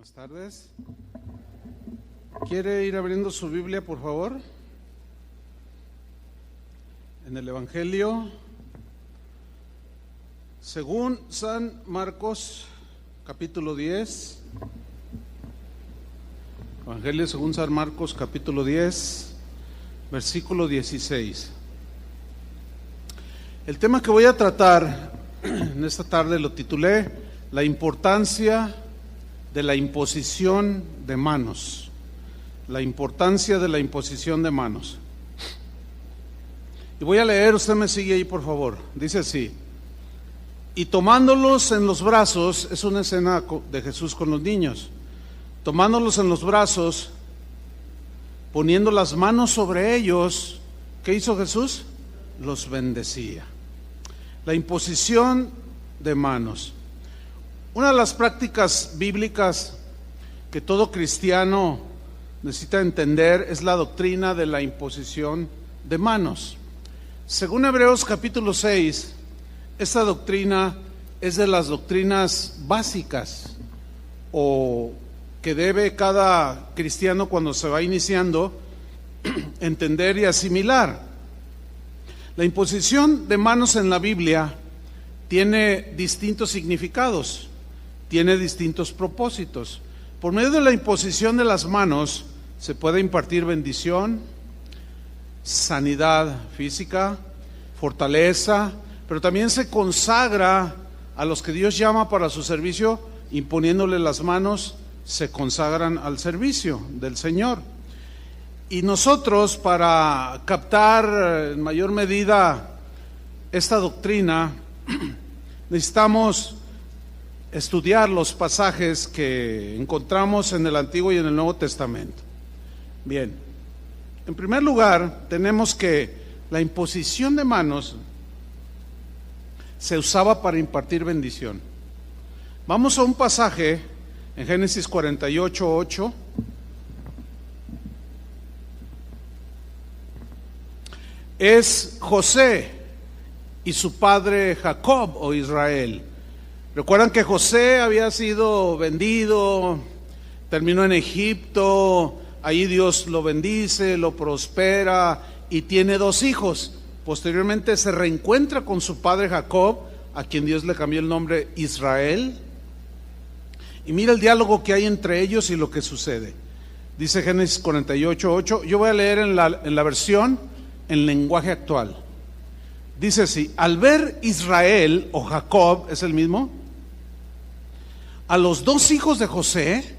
Buenas tardes. ¿Quiere ir abriendo su Biblia, por favor? En el Evangelio según San Marcos, capítulo 10. Evangelio según San Marcos, capítulo 10, versículo 16. El tema que voy a tratar en esta tarde lo titulé La importancia de la imposición de manos. La importancia de la imposición de manos. Y voy a leer, usted me sigue ahí por favor. Dice así: y tomándolos en los brazos, es una escena de Jesús con los niños, tomándolos en los brazos, poniendo las manos sobre ellos, ¿qué hizo Jesús? Los bendecía. La imposición de manos. Una de las prácticas bíblicas que todo cristiano necesita entender es la doctrina de la imposición de manos. Según Hebreos capítulo 6, esta doctrina es de las doctrinas básicas o que debe cada cristiano cuando se va iniciando entender y asimilar. La imposición de manos en la Biblia tiene distintos significados, tiene distintos propósitos. Por medio de la imposición de las manos se puede impartir bendición, sanidad física, fortaleza, pero también se consagra a los que Dios llama para su servicio, imponiéndole las manos, se consagran al servicio del Señor. Y nosotros, para captar en mayor medida esta doctrina, necesitamos estudiar los pasajes que encontramos en el Antiguo y en el Nuevo Testamento. Bien, en primer lugar, tenemos que la imposición de manos se usaba para impartir bendición. Vamos a un pasaje en Génesis 48:8. Es José y su padre Jacob o Israel. Recuerdan que José había sido vendido, terminó en Egipto, ahí Dios lo bendice, lo prospera y tiene 2 hijos. Posteriormente se reencuentra con su padre Jacob, a quien Dios le cambió el nombre Israel. Y mira el diálogo que hay entre ellos y lo que sucede. Dice Génesis 48:8, yo voy a leer en la versión en lenguaje actual. Dice así: al ver Israel o Jacob, es el mismo, a los 2 hijos de José,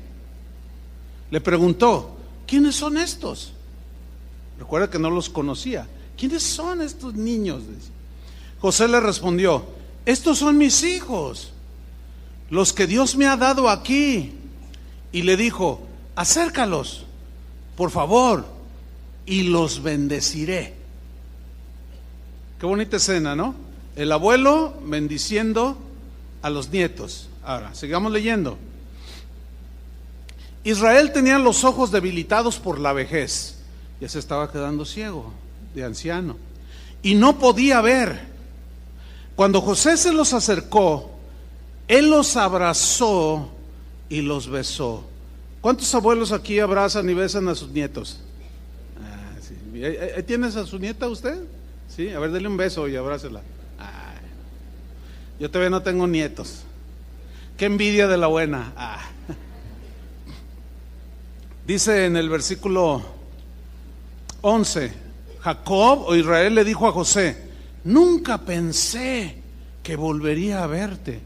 le preguntó, ¿quiénes son estos? Recuerda que no los conocía. ¿Quiénes son estos niños? José le respondió, estos son mis hijos, los que Dios me ha dado aquí. Y le dijo, acércalos, por favor, y los bendeciré. Qué bonita escena, ¿no? El abuelo bendiciendo a los nietos. Ahora, sigamos leyendo. Israel tenía los ojos debilitados por la vejez. Ya se estaba quedando ciego, de anciano, y no podía ver. Cuando José se los acercó, él los abrazó y los besó. ¿Cuántos abuelos aquí abrazan y besan a sus nietos? Sí. ¿Ahí tienes a su nieta usted? Sí, a ver, dele un beso y abrázela. Yo todavía no tengo nietos. Qué envidia de la buena. Dice en el versículo 11, Jacob o Israel le dijo a José, nunca pensé que volvería a verte,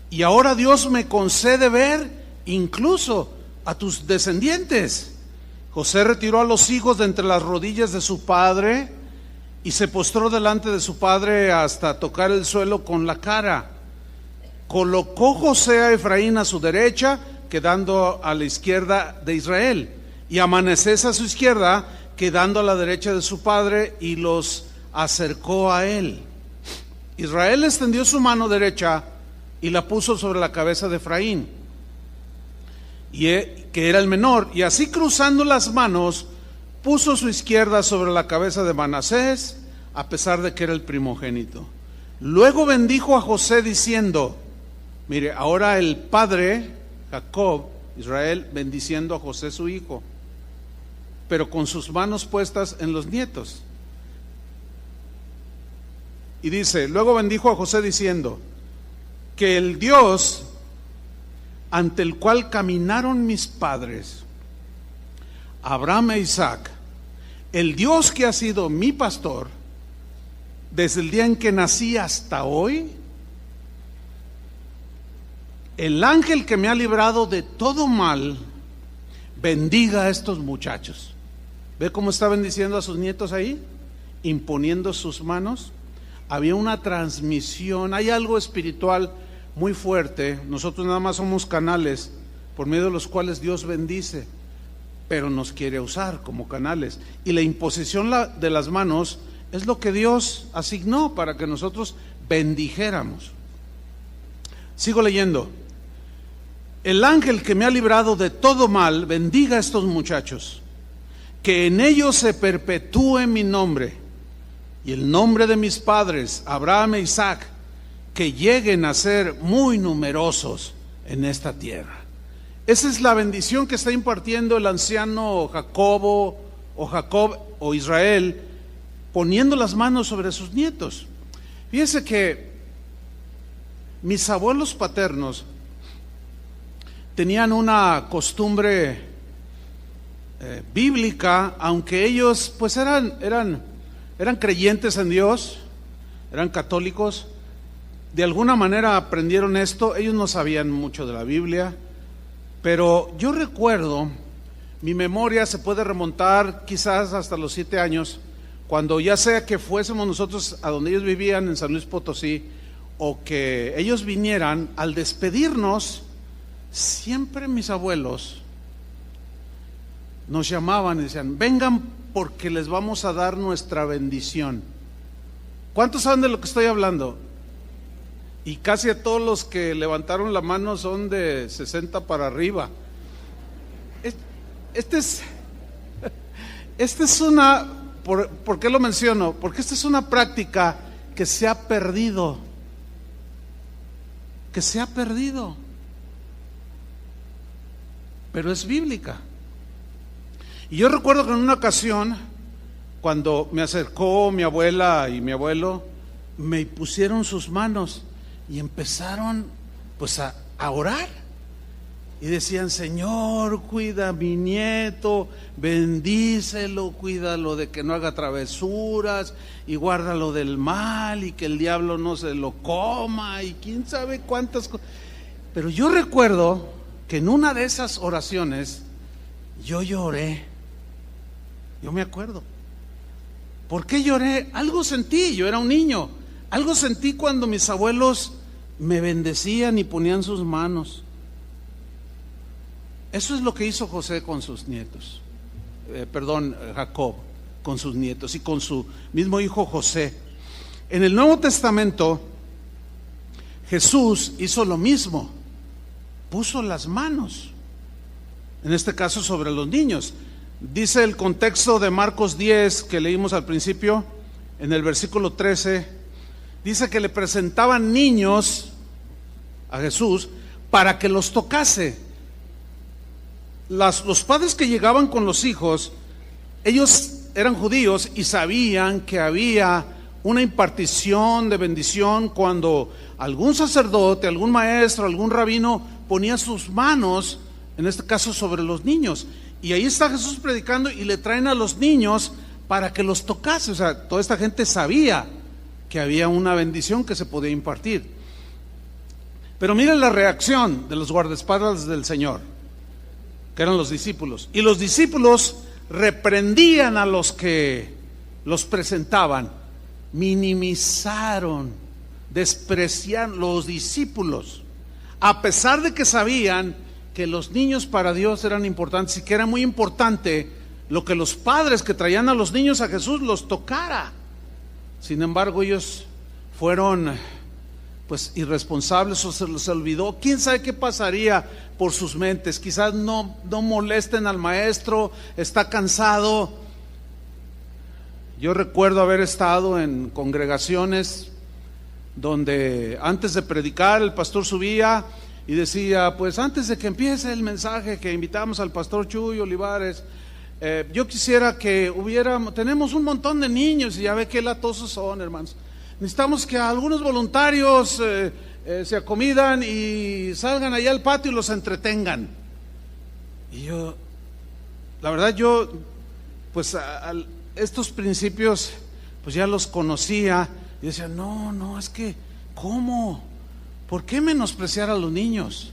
y ahora Dios me concede ver incluso a tus descendientes. José retiró a los hijos de entre las rodillas de su padre y se postró delante de su padre hasta tocar el suelo con la cara. Colocó José a Efraín a su derecha, quedando a la izquierda de Israel, y a Manasés a su izquierda, quedando a la derecha de su padre, y los acercó a él. Israel extendió su mano derecha y la puso sobre la cabeza de Efraín, que era el menor, y así cruzando las manos, puso su izquierda sobre la cabeza de Manasés, a pesar de que era el primogénito. Luego bendijo a José diciendo, mire, ahora el padre Jacob Israel, bendiciendo a José su hijo, pero con sus manos puestas en los nietos. Y dice, luego bendijo a José diciendo, que el Dios ante el cual caminaron mis padres, Abraham e Isaac, el Dios que ha sido mi pastor desde el día en que nací hasta hoy, el ángel que me ha librado de todo mal, bendiga a estos muchachos. ¿Ve cómo está bendiciendo a sus nietos ahí? Imponiendo sus manos. Había una transmisión, hay algo espiritual muy fuerte. Nosotros nada más somos canales por medio de los cuales Dios bendice, pero nos quiere usar como canales. Y la imposición de las manos es lo que Dios asignó para que nosotros bendijéramos. Sigo leyendo. El ángel que me ha librado de todo mal, bendiga a estos muchachos, que en ellos se perpetúe mi nombre y el nombre de mis padres, Abraham e Isaac, que lleguen a ser muy numerosos en esta tierra. Esa es la bendición que está impartiendo el anciano Jacob o Israel, poniendo las manos sobre sus nietos. Fíjense que mis abuelos paternos tenían una costumbre bíblica, aunque ellos pues eran creyentes en Dios, eran católicos. De alguna manera aprendieron esto. Ellos no sabían mucho de la Biblia, pero yo recuerdo, mi memoria se puede remontar quizás hasta los 7 años, cuando ya sea que fuésemos nosotros a donde ellos vivían en San Luis Potosí, o que ellos vinieran, al despedirnos, siempre mis abuelos nos llamaban y decían, vengan porque les vamos a dar nuestra bendición. ¿Cuántos saben de lo que estoy hablando? Y casi a todos los que levantaron la mano son de 60 para arriba. Este es una, ¿por qué lo menciono? Porque esta es una práctica que se ha perdido. Pero es bíblica. Y yo recuerdo que en una ocasión, cuando me acercó mi abuela y mi abuelo, me pusieron sus manos y empezaron pues a orar. Y decían, Señor, cuida a mi nieto, bendícelo, cuídalo de que no haga travesuras y guárdalo del mal y que el diablo no se lo coma y quién sabe cuántas cosas. Pero yo recuerdo que en una de esas oraciones yo lloré. Yo me acuerdo. ¿Por qué lloré? Algo sentí, yo era un niño. Algo sentí cuando mis abuelos me bendecían y ponían sus manos. Eso es lo que hizo José con sus nietos. Jacob con sus nietos y con su mismo hijo José. En el Nuevo Testamento, Jesús hizo lo mismo. Puso las manos, en este caso sobre los niños. Dice el contexto de Marcos 10 que leímos al principio, en el versículo 13, dice que le presentaban niños a Jesús para que los tocase. Los padres que llegaban con los hijos, ellos eran judíos y sabían que había una impartición de bendición cuando algún sacerdote, algún maestro, algún rabino ponía sus manos, en este caso sobre los niños. Y ahí está Jesús predicando y le traen a los niños para que los tocase. O sea, toda esta gente sabía que había una bendición que se podía impartir. Pero miren la reacción de los guardaespaldas del Señor, que eran los discípulos. Y los discípulos reprendían a los que los presentaban, minimizaron, despreciaron los discípulos, a pesar de que sabían que los niños para Dios eran importantes y que era muy importante lo que los padres que traían a los niños a Jesús los tocara. Sin embargo, ellos fueron pues irresponsables o se les olvidó. ¿Quién sabe qué pasaría por sus mentes? Quizás no molesten al maestro, está cansado. Yo recuerdo haber estado en congregaciones donde antes de predicar el pastor subía y decía, pues antes de que empiece el mensaje que invitamos al pastor Chuy Olivares, yo quisiera que tenemos un montón de niños y ya ve qué latosos son, hermanos. Necesitamos que algunos voluntarios se acomidan y salgan allá al patio y los entretengan. Y yo, la verdad, pues estos principios, pues ya los conocía y decía, no, es que, ¿cómo? ¿Por qué menospreciar a los niños?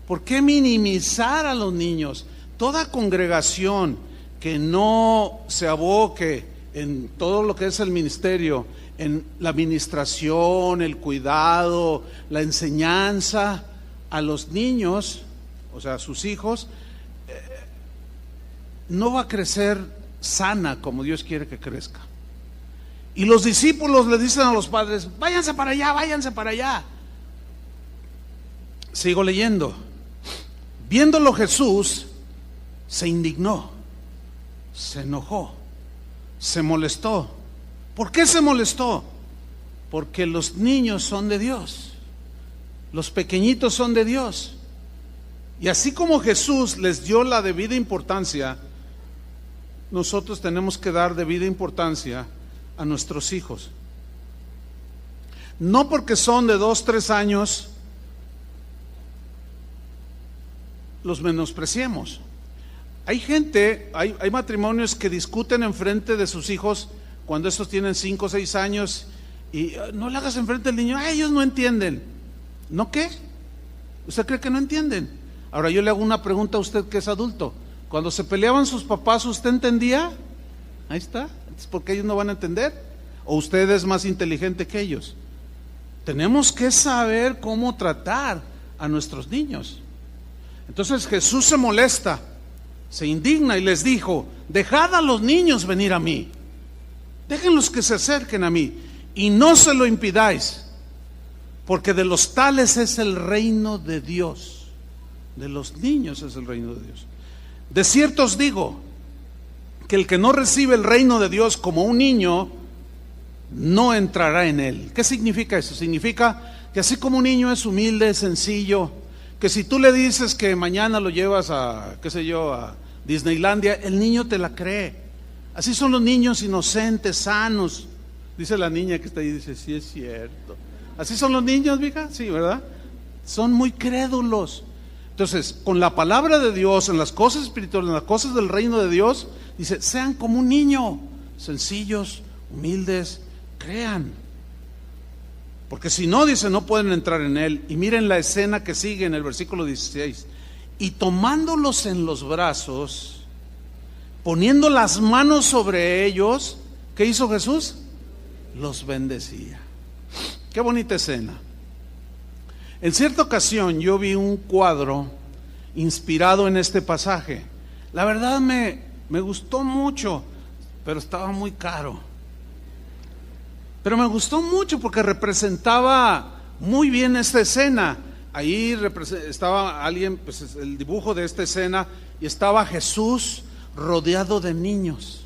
¿Por qué minimizar a los niños? Toda congregación que no se aboque en todo lo que es el ministerio, en la administración, el cuidado, la enseñanza a los niños, o sea, a sus hijos, no va a crecer sana como Dios quiere que crezca. Y los discípulos le dicen a los padres, váyanse para allá, váyanse para allá. Sigo leyendo. Viéndolo Jesús, se indignó, se enojó, se molestó. ¿Por qué se molestó? Porque los niños son de Dios, los pequeñitos son de Dios. Y así como Jesús les dio la debida importancia, nosotros tenemos que dar debida importancia a nuestros hijos. No porque son de 2, 3 años los menospreciemos. Hay gente, hay matrimonios que discuten enfrente de sus hijos cuando estos tienen 5 o 6 años y no le hagas enfrente al niño, ellos no entienden. ¿No qué? ¿Usted cree que no entienden? Ahora yo le hago una pregunta a usted que es adulto. Cuando se peleaban sus papás, ¿usted entendía? Ahí está. ¿Es porque ellos no van a entender? ¿O usted es más inteligente que ellos? Tenemos que saber cómo tratar a nuestros niños. Entonces Jesús se molesta, se indigna y les dijo, dejad a los niños venir a mí, déjenlos que se acerquen a mí y no se lo impidáis, porque de los tales es el reino de Dios. De los niños es el reino de Dios. De cierto os digo que el que no recibe el reino de Dios como un niño no entrará en él. ¿Qué significa eso? Significa que así como un niño es humilde, sencillo, que si tú le dices que mañana lo llevas a, qué sé yo, a Disneylandia, el niño te la cree. Así son los niños inocentes, sanos. Dice la niña que está ahí, dice, sí es cierto. Así son los niños, mija, sí, ¿verdad? Son muy crédulos. Entonces, con la palabra de Dios, en las cosas espirituales, en las cosas del reino de Dios, dice, sean como un niño, sencillos, humildes, crean. Porque si no, dice, no pueden entrar en él. Y miren la escena que sigue en el versículo 16. Y tomándolos en los brazos, poniendo las manos sobre ellos, ¿qué hizo Jesús? Los bendecía. Qué bonita escena. En cierta ocasión yo vi un cuadro inspirado en este pasaje. La verdad me gustó mucho, pero estaba muy caro. Pero me gustó mucho porque representaba muy bien esta escena. Ahí estaba alguien, pues el dibujo de esta escena, y estaba Jesús rodeado de niños.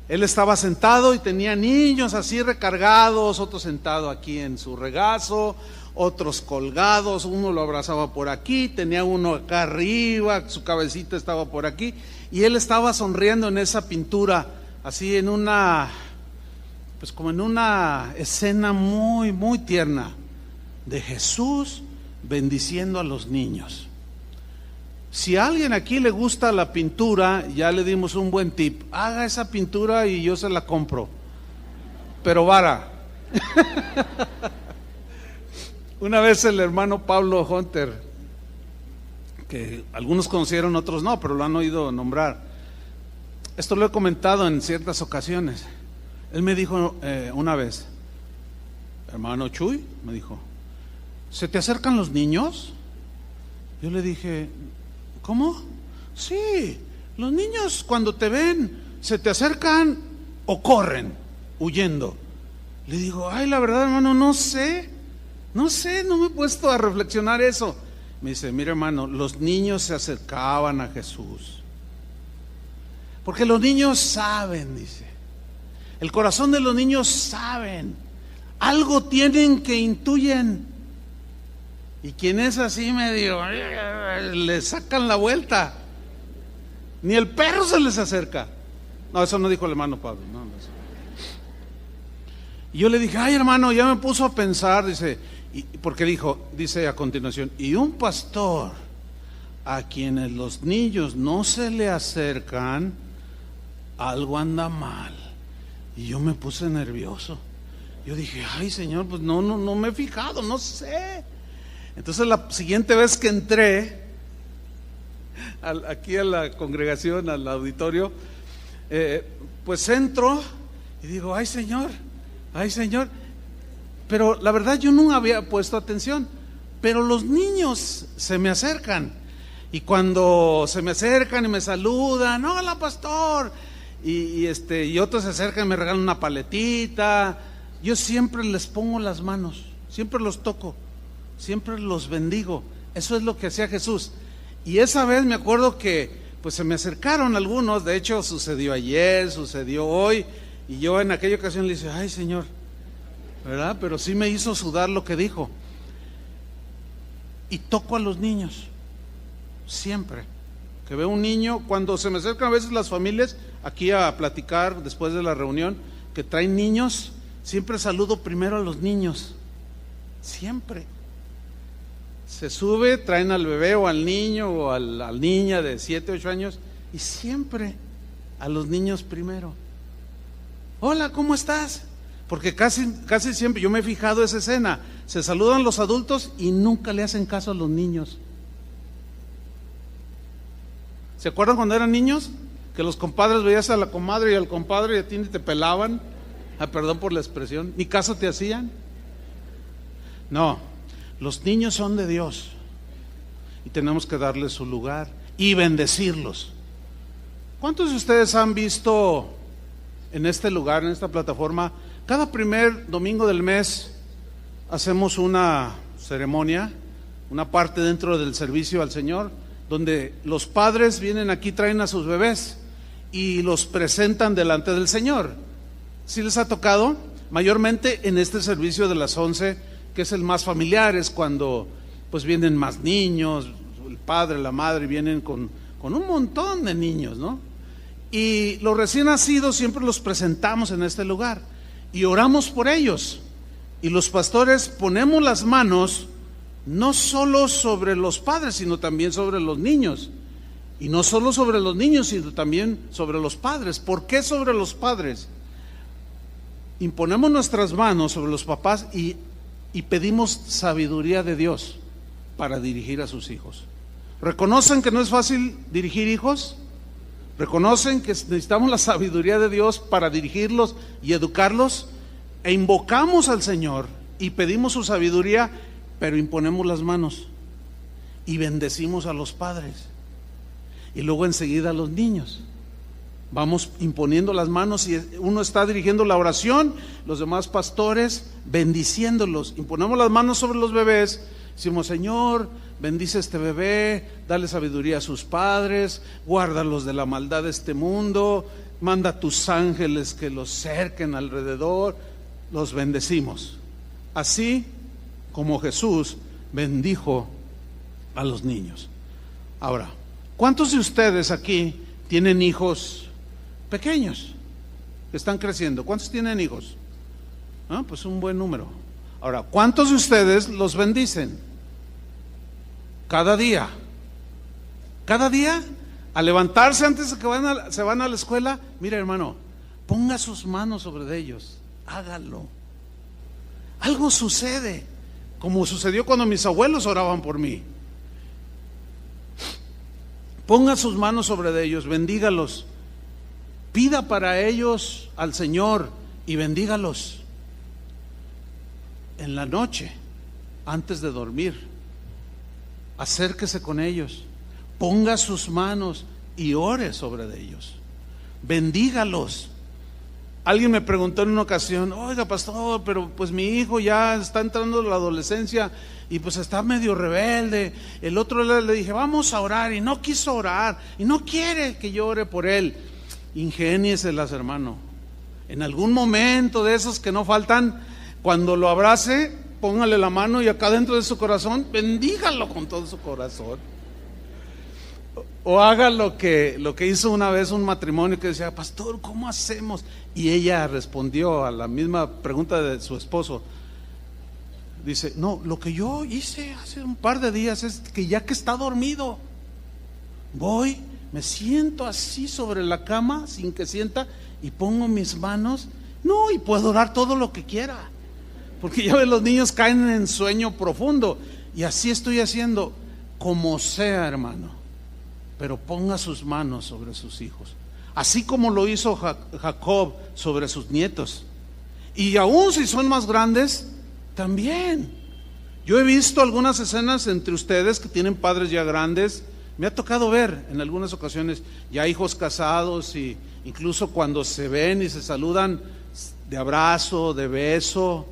Él estaba sentado y tenía niños así recargados, otro sentado aquí en su regazo, otros colgados, uno lo abrazaba por aquí, tenía uno acá arriba, su cabecita estaba por aquí, y él estaba sonriendo en esa pintura, así en una, pues como en una escena muy, muy tierna de Jesús bendiciendo a los niños. Si a alguien aquí le gusta la pintura, ya le dimos un buen tip. Haga esa pintura y yo se la compro, pero vara. Una vez el hermano Pablo Hunter, que algunos conocieron, otros no, pero lo han oído nombrar. Esto lo he comentado en ciertas ocasiones. Él me dijo una vez, hermano Chuy, me dijo, ¿se te acercan los niños? Yo le dije, ¿cómo? Sí, los niños cuando te ven se te acercan o corren huyendo. Le digo, ay, la verdad, hermano, no sé, no me he puesto a reflexionar eso. Me dice, mira, hermano, los niños se acercaban a Jesús porque los niños saben, dice, el corazón de los niños saben, algo tienen que intuyen. Y quien es así medio, le sacan la vuelta. Ni el perro se les acerca. No, eso no dijo el hermano Pablo. No. Y yo le dije, ay hermano, ya me puso a pensar, dice, porque dice a continuación, y un pastor a quienes los niños no se le acercan, algo anda mal. Y yo me puse nervioso. Yo dije, ay Señor, pues no me he fijado, no sé. Entonces la siguiente vez que entré aquí a la congregación, al auditorio, pues entro y digo, ay Señor, pero la verdad yo no había puesto atención, pero los niños se me acercan, y cuando se me acercan y me saludan, hola pastor, y otros se acercan y me regalan una paletita, yo siempre les pongo las manos, siempre los toco, siempre los bendigo. Eso es lo que hacía Jesús. Y esa vez me acuerdo que pues se me acercaron algunos, de hecho sucedió ayer, sucedió hoy, y yo en aquella ocasión le dije, ay Señor, ¿verdad? Pero sí me hizo sudar lo que dijo. Y toco a los niños, siempre. Que veo un niño, cuando se me acercan a veces las familias aquí a platicar después de la reunión, que traen niños, siempre saludo primero a los niños, siempre. Se sube, traen al bebé o al niño o a la niña de 7, 8 años, y siempre a los niños primero. Hola, ¿cómo estás? Porque casi siempre, yo me he fijado esa escena, se saludan los adultos y nunca le hacen caso a los niños. ¿Se acuerdan cuando eran niños? Que los compadres veías a la comadre y al compadre y a ti ni te pelaban. Perdón por la expresión, ni caso te hacían. No, los niños son de Dios y tenemos que darles su lugar y bendecirlos. ¿Cuántos de ustedes han visto en este lugar, en esta plataforma, cada primer domingo del mes hacemos una ceremonia, una parte dentro del servicio al Señor, donde los padres vienen aquí, traen a sus bebés y los presentan delante del Señor? ¿Sí les ha tocado? Mayormente en este servicio de las 11, que es el más familiar, es cuando pues vienen más niños, el padre, la madre vienen con un montón de niños, ¿no? Y los recién nacidos siempre los presentamos en este lugar y oramos por ellos, y los pastores ponemos las manos no solo sobre los padres, sino también sobre los niños, y no solo sobre los niños, sino también sobre los padres. ¿Por qué sobre los padres? Imponemos nuestras manos sobre los papás y pedimos sabiduría de Dios para dirigir a sus hijos. ¿Reconocen que no es fácil dirigir hijos? ¿Reconocen que necesitamos la sabiduría de Dios para dirigirlos y educarlos? E invocamos al Señor y pedimos su sabiduría, pero imponemos las manos y bendecimos a los padres, y luego enseguida a los niños. Vamos imponiendo las manos y uno está dirigiendo la oración, los demás pastores bendiciéndolos. Imponemos las manos sobre los bebés, decimos, Señor, bendice a este bebé, dale sabiduría a sus padres, guárdalos de la maldad de este mundo, manda a tus ángeles que los cerquen alrededor. Los bendecimos, así como Jesús bendijo a los niños. Ahora, ¿cuántos de ustedes aquí tienen hijos pequeños que están creciendo? ¿Cuántos tienen hijos? Pues un buen número. Ahora, ¿cuántos de ustedes los bendicen? Cada día. Cada día, al levantarse antes de que se van a la escuela, mira hermano, ponga sus manos sobre ellos, hágalo. Algo sucede, como sucedió cuando mis abuelos oraban por mí. Ponga sus manos sobre ellos, bendígalos, pida para ellos al Señor y bendígalos. En la noche, antes de dormir, acérquese con ellos, ponga sus manos y ore sobre ellos, bendígalos. Alguien me preguntó en una ocasión, oiga pastor, pero pues mi hijo ya está entrando en la adolescencia y pues está medio rebelde. El otro le dije, vamos a orar, y no quiso orar y no quiere que yo ore por él. Ingénieselas, hermano. En algún momento de esos que no faltan, cuando lo abrace, póngale la mano y acá dentro de su corazón, bendígalo con todo su corazón. O haga lo que hizo una vez un matrimonio que decía, pastor, ¿cómo hacemos? Y ella respondió a la misma pregunta de su esposo. Dice, no, lo que yo hice hace un par de días es que ya que está dormido, voy, me siento así sobre la cama sin que sienta y pongo mis manos, no, y puedo orar todo lo que quiera, porque ya ves, los niños caen en sueño profundo, y así estoy haciendo, como sea, hermano, pero ponga sus manos sobre sus hijos, así como lo hizo Jacob sobre sus nietos, y aún si son más grandes, también. Yo he visto algunas escenas entre ustedes que tienen padres ya grandes. Me ha tocado ver en algunas ocasiones ya hijos casados, y incluso cuando se ven y se saludan de abrazo, de beso,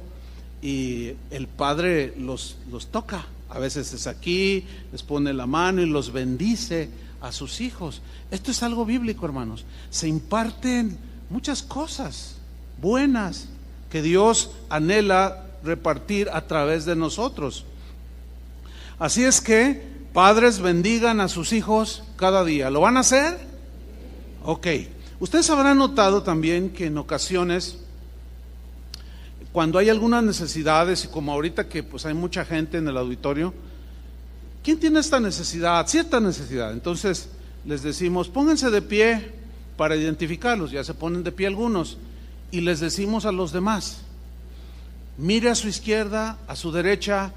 y el padre los toca. A veces es aquí, les pone la mano y los bendice a sus hijos. Esto es algo bíblico, hermanos. Se imparten muchas cosas buenas que Dios anhela repartir a través de nosotros. Así es que, padres, bendigan a sus hijos cada día. ¿Lo van a hacer? Ok. Ustedes habrán notado también que en ocasiones, cuando hay algunas necesidades, y como ahorita que pues hay mucha gente en el auditorio, ¿quién tiene esta necesidad? Cierta necesidad. Entonces les decimos, pónganse de pie para identificarlos. Ya se ponen de pie algunos, y les decimos a los demás, mire a su izquierda, a su derecha,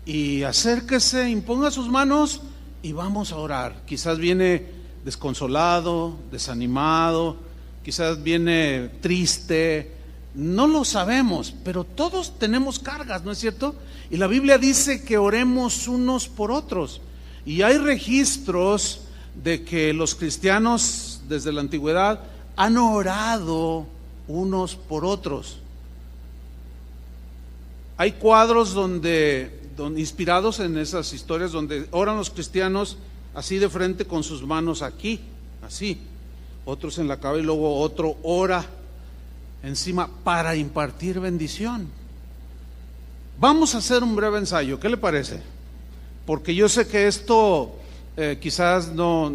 y acérquese, imponga sus manos y vamos a orar. Quizás viene desconsolado, desanimado, quizás viene triste, no lo sabemos, pero todos tenemos cargas, ¿no es cierto? Y la Biblia dice que oremos unos por otros, y hay registros de que los cristianos desde la antigüedad han orado unos por otros. Hay cuadros donde inspirados en esas historias, donde oran los cristianos así de frente con sus manos aquí, así, otros en la cabeza, y luego otro ora encima para impartir bendición. Vamos a hacer un breve ensayo, ¿qué le parece? Porque yo sé que esto quizás no,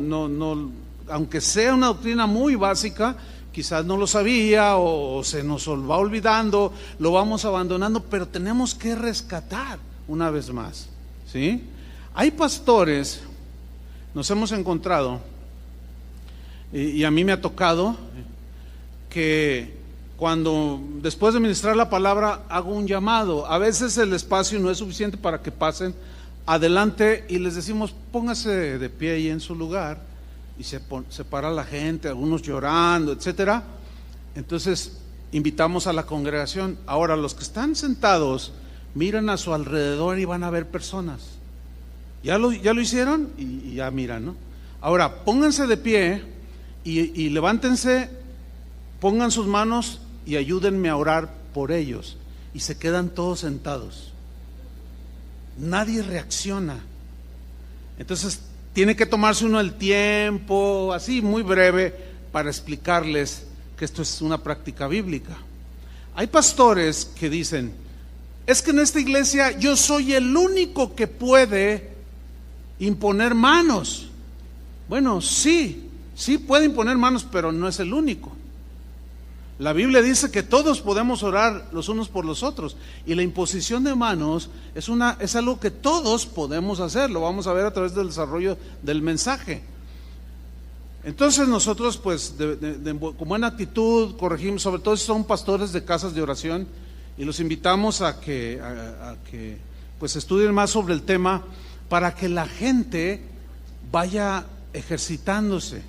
aunque sea una doctrina muy básica, quizás no lo sabía o se nos va olvidando, lo vamos abandonando, pero tenemos que rescatar una vez más, ¿sí? Hay pastores, nos hemos encontrado, y a mí me ha tocado, que cuando después de ministrar la palabra hago un llamado, a veces el espacio no es suficiente para que pasen adelante, y les decimos, póngase de pie ahí en su lugar, y se para la gente, algunos llorando, etcétera. Entonces invitamos a la congregación. Ahora los que están sentados miran a su alrededor y van a ver personas. ¿Ya lo hicieron? Y ya miran, ¿no? Ahora pónganse de pie y levántense, pongan sus manos y ayúdenme a orar por ellos. Y se quedan todos sentados. Nadie reacciona. Entonces tiene que tomarse uno el tiempo, así muy breve, para explicarles que esto es una práctica bíblica. Hay pastores que dicen, es que en esta iglesia yo soy el único que puede imponer manos. Bueno, sí puede imponer manos, pero no es el único. La Biblia dice que todos podemos orar los unos por los otros, y la imposición de manos es algo que todos podemos hacer. Lo vamos a ver a través del desarrollo del mensaje. Entonces nosotros pues con buena actitud corregimos, sobre todo si son pastores de casas de oración, y los invitamos a que pues estudien más sobre el tema, para que la gente vaya ejercitándose,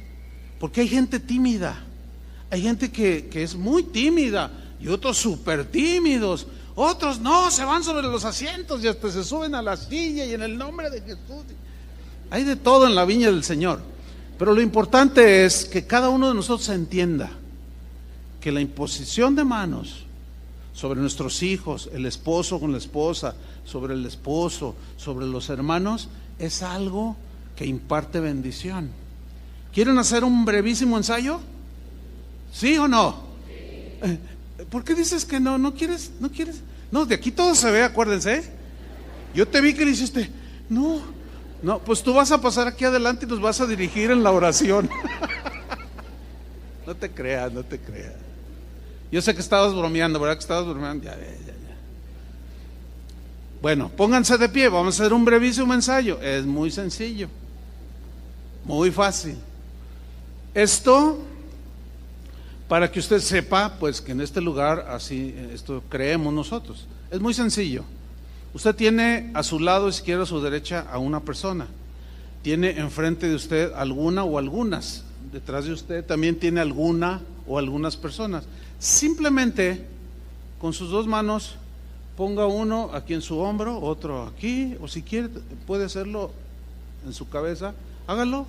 porque hay gente tímida. Hay gente que es muy tímida, y otros súper tímidos, otros no, se van sobre los asientos y hasta se suben a la silla y en el nombre de Jesús. Hay de todo en la viña del Señor, pero lo importante es que cada uno de nosotros entienda que la imposición de manos sobre nuestros hijos, el esposo con la esposa, sobre el esposo, sobre los hermanos, es algo que imparte bendición. ¿Quieren hacer un brevísimo ensayo? ¿Sí o no? ¿Por qué dices que no? ¿No quieres? No, de aquí todo se ve, acuérdense. Yo te vi que le hiciste, no, pues tú vas a pasar aquí adelante y nos vas a dirigir en la oración. No te creas. Yo sé que estabas bromeando, ¿verdad que estabas bromeando? Ya. Bueno, pónganse de pie, vamos a hacer un brevísimo ensayo. Es muy sencillo, muy fácil. Esto, para que usted sepa, pues que en este lugar así, esto creemos nosotros. Es muy sencillo. Usted tiene a su lado izquierdo, a su derecha, a una persona. Tiene enfrente de usted alguna o algunas. Detrás de usted también tiene alguna o algunas personas. Simplemente con sus dos manos ponga uno aquí en su hombro, otro aquí, o si quiere puede hacerlo en su cabeza, hágalo.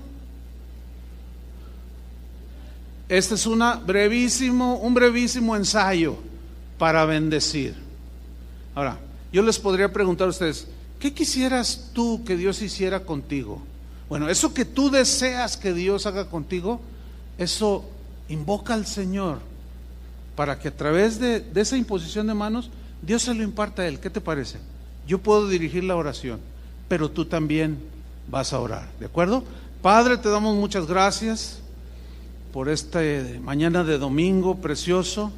Este es un brevísimo ensayo para bendecir. Ahora, yo les podría preguntar a ustedes, ¿qué quisieras tú que Dios hiciera contigo? Bueno, eso que tú deseas que Dios haga contigo, eso invoca al Señor para que a través de esa imposición de manos Dios se lo imparta a Él. ¿Qué te parece? Yo puedo dirigir la oración, pero tú también vas a orar, ¿de acuerdo? Padre, te damos muchas gracias por esta mañana de domingo precioso.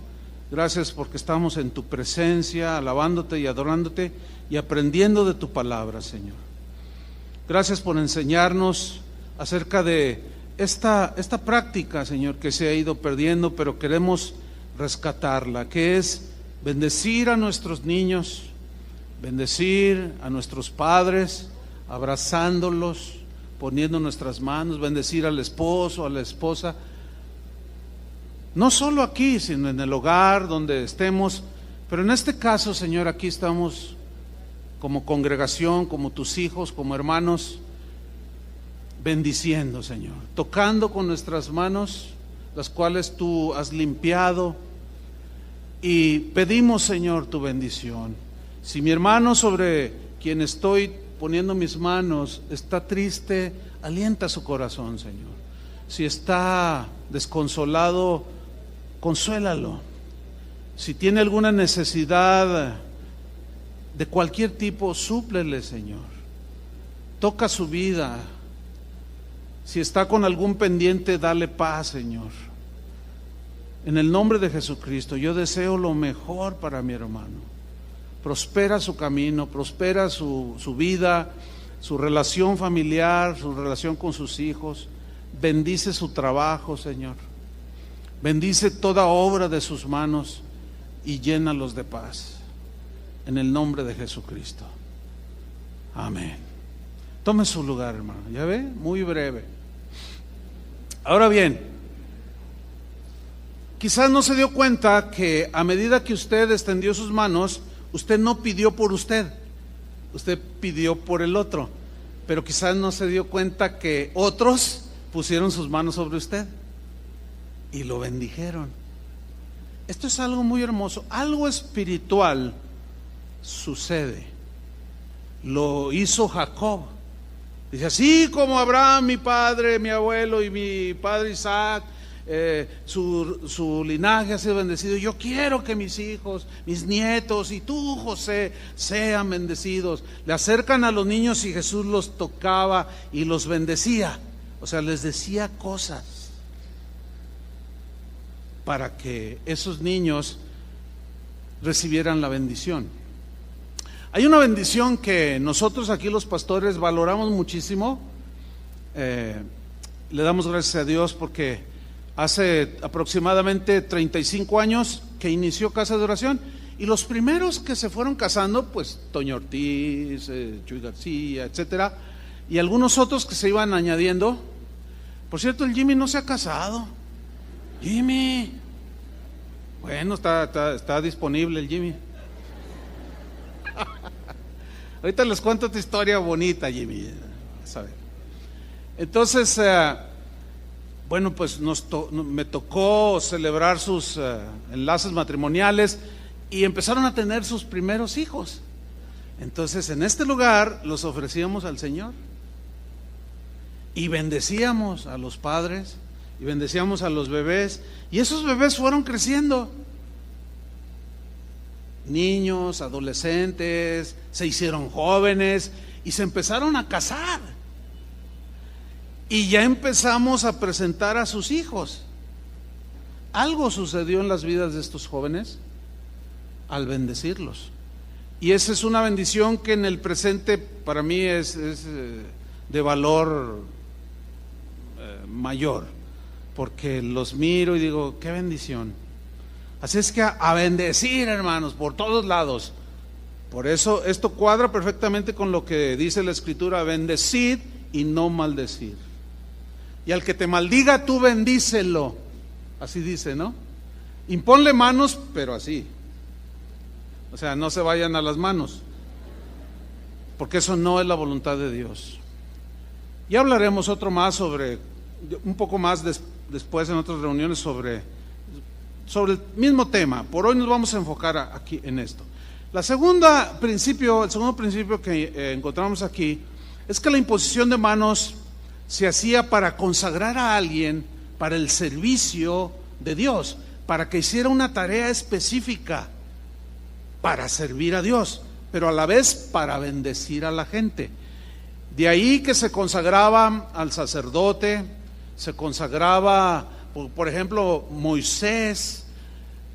Gracias porque estamos en tu presencia, alabándote y adorándote y aprendiendo de tu palabra, Señor. Gracias por enseñarnos acerca de esta práctica, Señor, que se ha ido perdiendo, pero queremos rescatarla, que es bendecir a nuestros niños, bendecir a nuestros padres, abrazándolos, poniendo nuestras manos, bendecir al esposo, a la esposa, no solo aquí, sino en el hogar donde estemos, pero en este caso, Señor, aquí estamos como congregación, como tus hijos, como hermanos, bendiciendo, Señor, tocando con nuestras manos, las cuales tú has limpiado, y pedimos, Señor, tu bendición. Si mi hermano sobre quien estoy poniendo mis manos está triste, alienta su corazón, Señor. Si está desconsolado, consuélalo. Si tiene alguna necesidad de cualquier tipo, súplele, Señor. Toca su vida. Si está con algún pendiente, dale paz, Señor. En el nombre de Jesucristo, yo deseo lo mejor para mi hermano. Prospera su camino, prospera su vida, su relación familiar, su relación con sus hijos. Bendice su trabajo, Señor. Bendice toda obra de sus manos y llénalos de paz. En el nombre de Jesucristo. Amén. Tome su lugar, hermano. ¿Ya ve? Muy breve. Ahora bien, quizás no se dio cuenta que a medida que usted extendió sus manos, usted no pidió por usted, usted pidió por el otro. Pero quizás no se dio cuenta que otros pusieron sus manos sobre usted y lo bendijeron. Esto es algo muy hermoso, algo espiritual sucede. Lo hizo Jacob. Dice, así como Abraham, mi padre, mi abuelo y mi padre Isaac, su linaje ha sido bendecido, yo quiero que mis hijos, mis nietos y tú, José, sean bendecidos. Le acercan a los niños y Jesús los tocaba y los bendecía. O sea, les decía cosas para que esos niños recibieran la bendición. Hay una bendición que nosotros aquí los pastores valoramos muchísimo. Le damos gracias a Dios porque hace aproximadamente 35 años que inició Casa de Oración, y los primeros que se fueron casando, pues Toño Ortiz, Chuy García, etcétera, y algunos otros que se iban añadiendo. Por cierto, el Jimmy no se ha casado. Jimmy, bueno, está disponible el Jimmy. Ahorita les cuento tu historia bonita, Jimmy. A ver. Entonces, bueno, pues me tocó celebrar sus enlaces matrimoniales y empezaron a tener sus primeros hijos. Entonces, en este lugar los ofrecíamos al Señor y bendecíamos a los padres y bendecíamos a los bebés, y esos bebés fueron creciendo. niños, adolescentes, se hicieron jóvenes y se empezaron a casar. Y ya empezamos a presentar a sus hijos. Algo sucedió en las vidas de estos jóvenes al bendecirlos. Y esa es una bendición que en el presente para mí es de valor mayor, porque los miro y digo, qué bendición. Así es que a bendecir, hermanos, por todos lados. Por eso esto cuadra perfectamente con lo que dice la Escritura: bendecid y no maldecir. Y al que te maldiga, tú bendícelo. Así dice, ¿no? Imponle manos, pero así. O sea, no se vayan a las manos, porque eso no es la voluntad de Dios. Ya hablaremos otro más sobre, un poco más después en otras reuniones sobre el mismo tema. Por hoy nos vamos a enfocar aquí en esto. El segundo principio que encontramos aquí es que la imposición de manos se hacía para consagrar a alguien para el servicio de Dios, para que hiciera una tarea específica para servir a Dios, pero a la vez para bendecir a la gente. De ahí que se consagraba al sacerdote, se consagraba, por ejemplo, Moisés,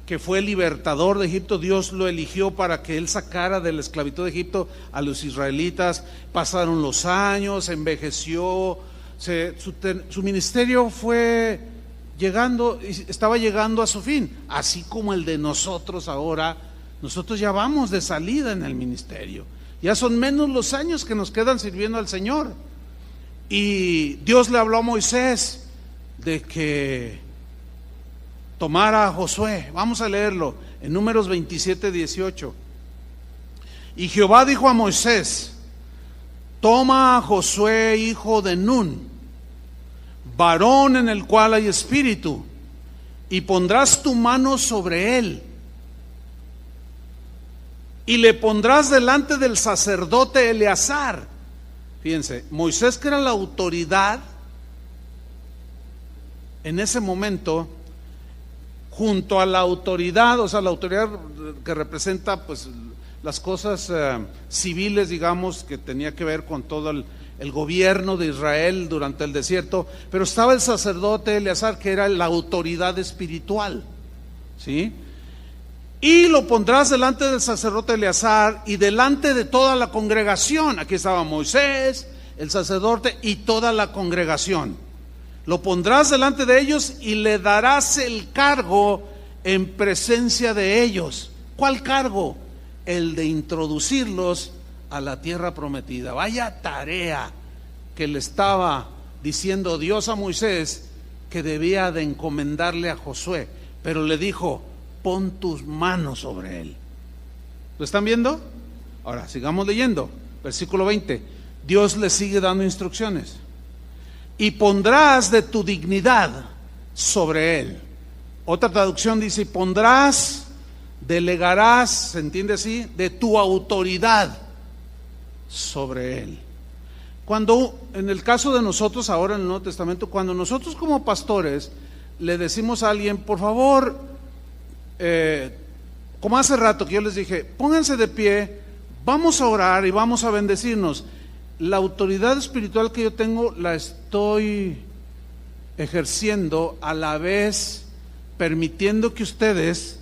que fue el libertador de Egipto. Dios lo eligió para que él sacara de la esclavitud de Egipto a los israelitas. Pasaron los años, envejeció, su ministerio estaba llegando a su fin, así como el de nosotros ahora. Nosotros ya vamos de salida en el ministerio, ya son menos los años que nos quedan sirviendo al Señor. Y Dios le habló a Moisés de que tomara a Josué. Vamos a leerlo en Números 27:18. Y Jehová dijo a Moisés: toma a Josué, hijo de Nun, varón en el cual hay espíritu, y pondrás tu mano sobre él, y le pondrás delante del sacerdote Eleazar. Fíjense, Moisés, que era la autoridad en ese momento, junto a la autoridad, o sea, la autoridad que representa pues las cosas civiles, digamos, que tenía que ver con todo el gobierno de Israel durante el desierto, pero estaba el sacerdote Eleazar, que era la autoridad espiritual, ¿sí? Y lo pondrás delante del sacerdote Eleazar y delante de toda la congregación. Aquí estaba Moisés, el sacerdote y toda la congregación. Lo pondrás delante de ellos y le darás el cargo en presencia de ellos. ¿Cuál cargo? El de introducirlos a la tierra prometida. Vaya tarea que le estaba diciendo Dios a Moisés que debía de encomendarle a Josué. Pero le dijo: pon tus manos sobre él. ¿Lo están viendo? Ahora, sigamos leyendo. Versículo 20. Dios le sigue dando instrucciones. Y pondrás de tu dignidad sobre él. Otra traducción dice: y pondrás, delegarás, ¿se entiende así? De tu autoridad sobre él. Cuando, en el caso de nosotros ahora en el Nuevo Testamento, cuando nosotros como pastores le decimos a alguien: por favor, como hace rato que yo les dije, pónganse de pie, vamos a orar y vamos a bendecirnos. La autoridad espiritual que yo tengo la estoy ejerciendo, a la vez permitiendo que ustedes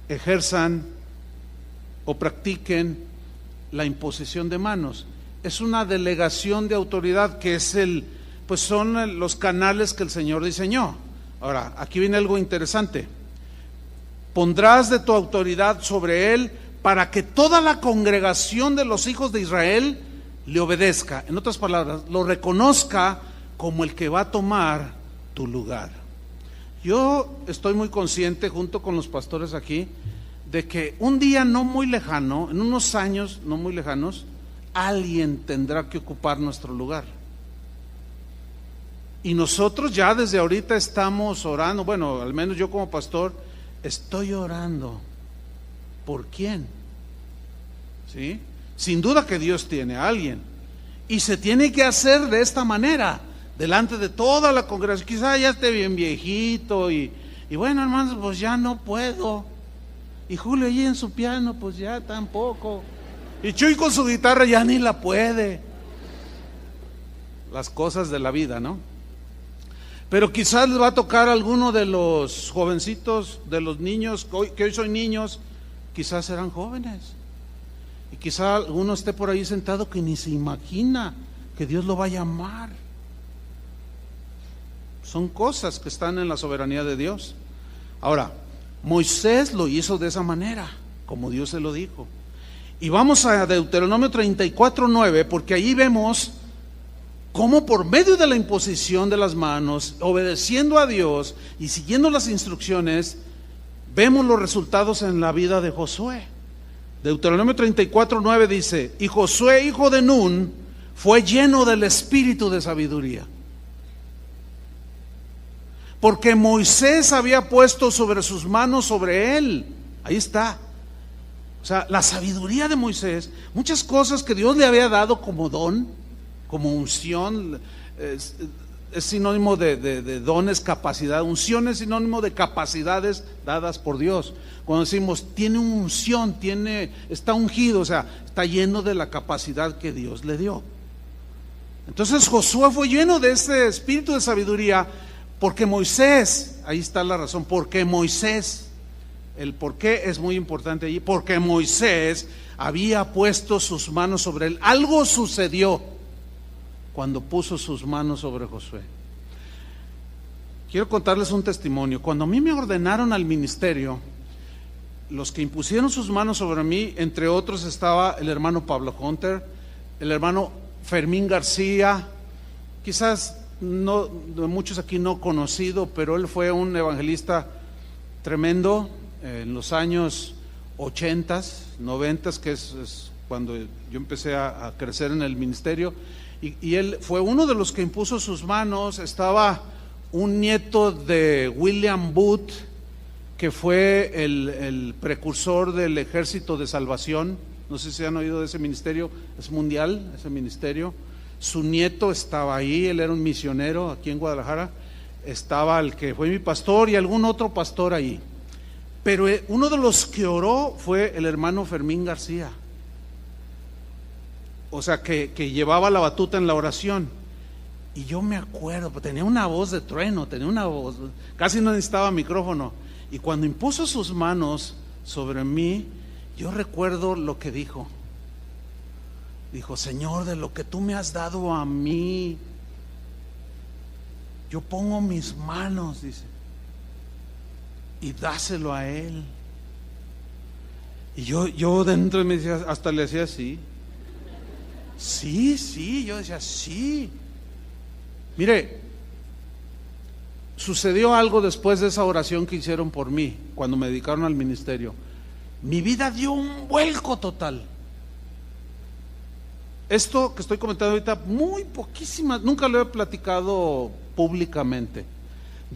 ejerzan o practiquen la imposición de manos. Es una delegación de autoridad que es pues son los canales que el Señor diseñó. Ahora, aquí viene algo interesante. Pondrás de tu autoridad sobre él para que toda la congregación de los hijos de Israel le obedezca. En otras palabras, lo reconozca como el que va a tomar tu lugar. Yo estoy muy consciente, junto con los pastores aquí, de que un día no muy lejano, en unos años no muy lejanos, alguien tendrá que ocupar nuestro lugar. Y nosotros ya desde ahorita estamos orando. Bueno, al menos yo como pastor estoy orando. ¿Por quién? ¿Sí? Sin duda que Dios tiene a alguien, y se tiene que hacer de esta manera, delante de toda la congregación. Quizá ya esté bien viejito y bueno, hermanos, pues ya no puedo. Y Julio allí en su piano, pues ya tampoco. Y Chuy con su guitarra ya ni la puede. Las cosas de la vida, ¿no? Pero quizás les va a tocar a alguno de los jovencitos, de los niños, que hoy son niños, quizás serán jóvenes. Y quizás alguno esté por ahí sentado que ni se imagina que Dios lo va a llamar. Son cosas que están en la soberanía de Dios. Ahora, Moisés lo hizo de esa manera, como Dios se lo dijo. Y vamos a Deuteronomio 34:9, porque ahí vemos cómo por medio de la imposición de las manos, obedeciendo a Dios y siguiendo las instrucciones, vemos los resultados en la vida de Josué. Deuteronomio 34:9 dice: y Josué, hijo de Nun, fue lleno del espíritu de sabiduría, porque Moisés había puesto sobre sus manos sobre él. Ahí está. O sea, la sabiduría de Moisés, muchas cosas que Dios le había dado como don, como unción, es sinónimo de dones, capacidad. Unción es sinónimo de capacidades dadas por Dios. Cuando decimos tiene unción, está ungido, o sea, está lleno de la capacidad que Dios le dio. Entonces Josué fue lleno de ese espíritu de sabiduría, porque Moisés, ahí está la razón, porque Moisés, el por qué es muy importante allí, porque Moisés había puesto sus manos sobre él. Algo sucedió cuando puso sus manos sobre Josué. Quiero contarles un testimonio. Cuando a mí me ordenaron al ministerio, los que impusieron sus manos sobre mí, entre otros estaba el hermano Pablo Hunter, el hermano Fermín García, quizás no, muchos aquí no conocido, pero él fue un evangelista tremendo en los años 80, 90, que es cuando yo empecé a crecer en el ministerio, y él fue uno de los que impuso sus manos. Estaba un nieto de William Booth, que fue el precursor del Ejército de Salvación. No sé si han oído de ese ministerio, es mundial ese ministerio. Su nieto estaba ahí, él era un misionero aquí en Guadalajara. Estaba el que fue mi pastor y algún otro pastor ahí. Pero uno de los que oró fue el hermano Fermín García. O sea, que llevaba la batuta en la oración. Y yo me acuerdo, tenía una voz de trueno, tenía una voz, casi no necesitaba micrófono. Y cuando impuso sus manos sobre mí, yo recuerdo lo que dijo. Dijo: Señor, de lo que tú me has dado a mí, yo pongo mis manos, dice, y dáselo a él. Y yo dentro de mí decía, hasta le decía así. Sí, yo decía sí. Mire, sucedió algo después de esa oración que hicieron por mí, cuando me dedicaron al ministerio. Mi vida dio un vuelco total. Esto que estoy comentando ahorita, muy poquísimas, nunca lo he platicado públicamente.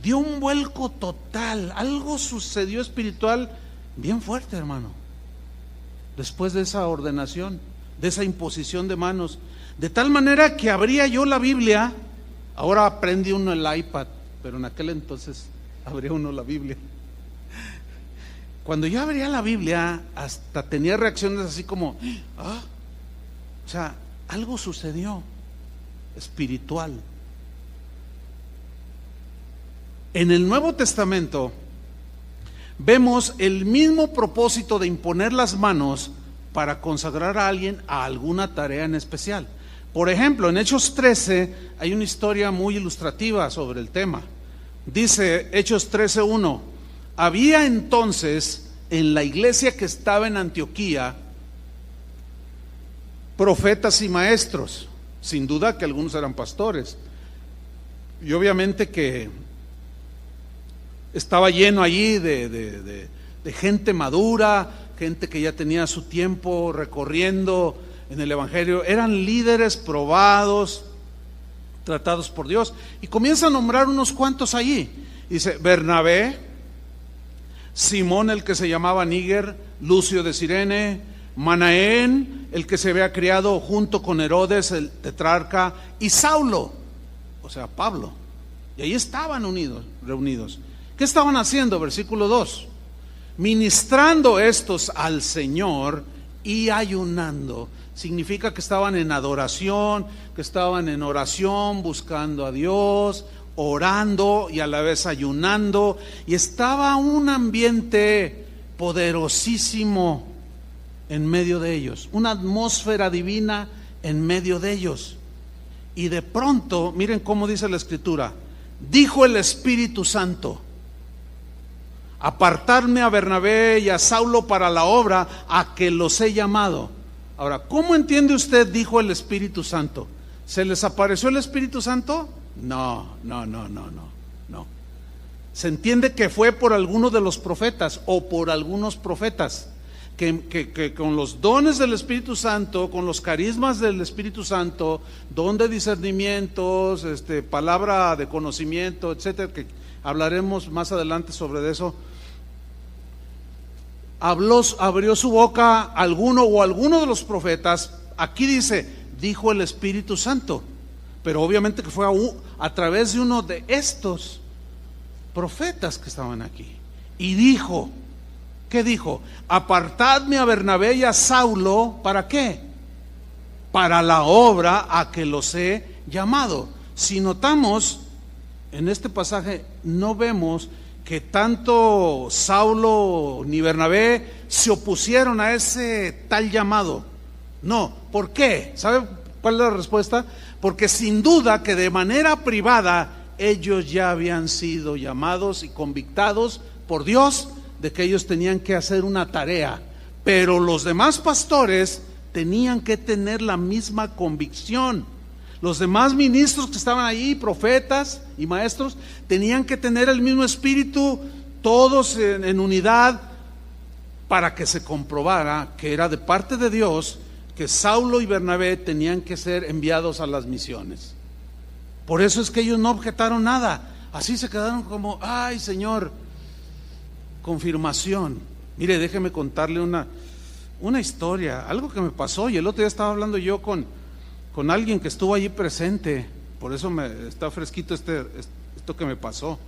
Dio un vuelco total, algo sucedió espiritual bien fuerte, hermano, después de esa ordenación, de esa imposición de manos, de tal manera que abría yo la Biblia. Ahora aprende uno el iPad, pero en aquel entonces abría uno la Biblia. Cuando yo abría la Biblia, hasta tenía reacciones así como, o sea, algo sucedió espiritual. En el Nuevo Testamento vemos el mismo propósito de imponer las manos para consagrar a alguien a alguna tarea en especial. Por ejemplo, en Hechos 13 hay una historia muy ilustrativa sobre el tema. Dice Hechos 13:1: había entonces en la iglesia que estaba en Antioquía profetas y maestros, sin duda que algunos eran pastores, y obviamente que estaba lleno allí de gente madura, gente que ya tenía su tiempo recorriendo en el Evangelio. Eran líderes probados, tratados por Dios, y comienza a nombrar unos cuantos allí. Dice: Bernabé, Simón el que se llamaba Níger, Lucio de Cirene, Manaén, el que se había criado junto con Herodes el tetrarca, y Saulo, o sea Pablo. Y ahí estaban reunidos. ¿Qué estaban haciendo? Versículo 2: ministrando estos al Señor y ayunando. Significa que estaban en adoración, que estaban en oración, buscando a Dios, orando y a la vez ayunando. Y estaba un ambiente poderosísimo en medio de ellos, una atmósfera divina en medio de ellos. Y de pronto, miren cómo dice la Escritura, dijo el Espíritu Santo: apartarme a Bernabé y a Saulo para la obra a que los he llamado. Ahora, ¿cómo entiende usted? Dijo el Espíritu Santo. ¿Se les apareció el Espíritu Santo? No. Se entiende que fue por alguno de los profetas o por algunos profetas que con los dones del Espíritu Santo, con los carismas del Espíritu Santo, don de discernimientos, palabra de conocimiento, etcétera, que hablaremos más adelante sobre eso, abrió su boca alguno de los profetas. Aquí dice, dijo el Espíritu Santo, pero obviamente que fue a través de uno de estos profetas que estaban aquí. Y dijo, ¿qué dijo? Apartadme a Bernabé y a Saulo, ¿para qué? Para la obra a que los he llamado. Si notamos, en este pasaje no vemos que tanto Saulo ni Bernabé se opusieron a ese tal llamado. No, ¿por qué? ¿Sabe cuál es la respuesta? Porque sin duda que de manera privada ellos ya habían sido llamados y convictados por Dios de que ellos tenían que hacer una tarea, pero los demás pastores tenían que tener la misma convicción. Los demás ministros que estaban ahí, profetas y maestros, tenían que tener el mismo espíritu, todos en unidad, para que se comprobara que era de parte de Dios que Saulo y Bernabé tenían que ser enviados a las misiones. Por eso es que ellos no objetaron nada, así se quedaron como, ay Señor, confirmación. Mire, déjeme contarle una historia, algo que me pasó, y el otro día estaba hablando yo con alguien que estuvo allí presente, por eso me está fresquito esto que me pasó.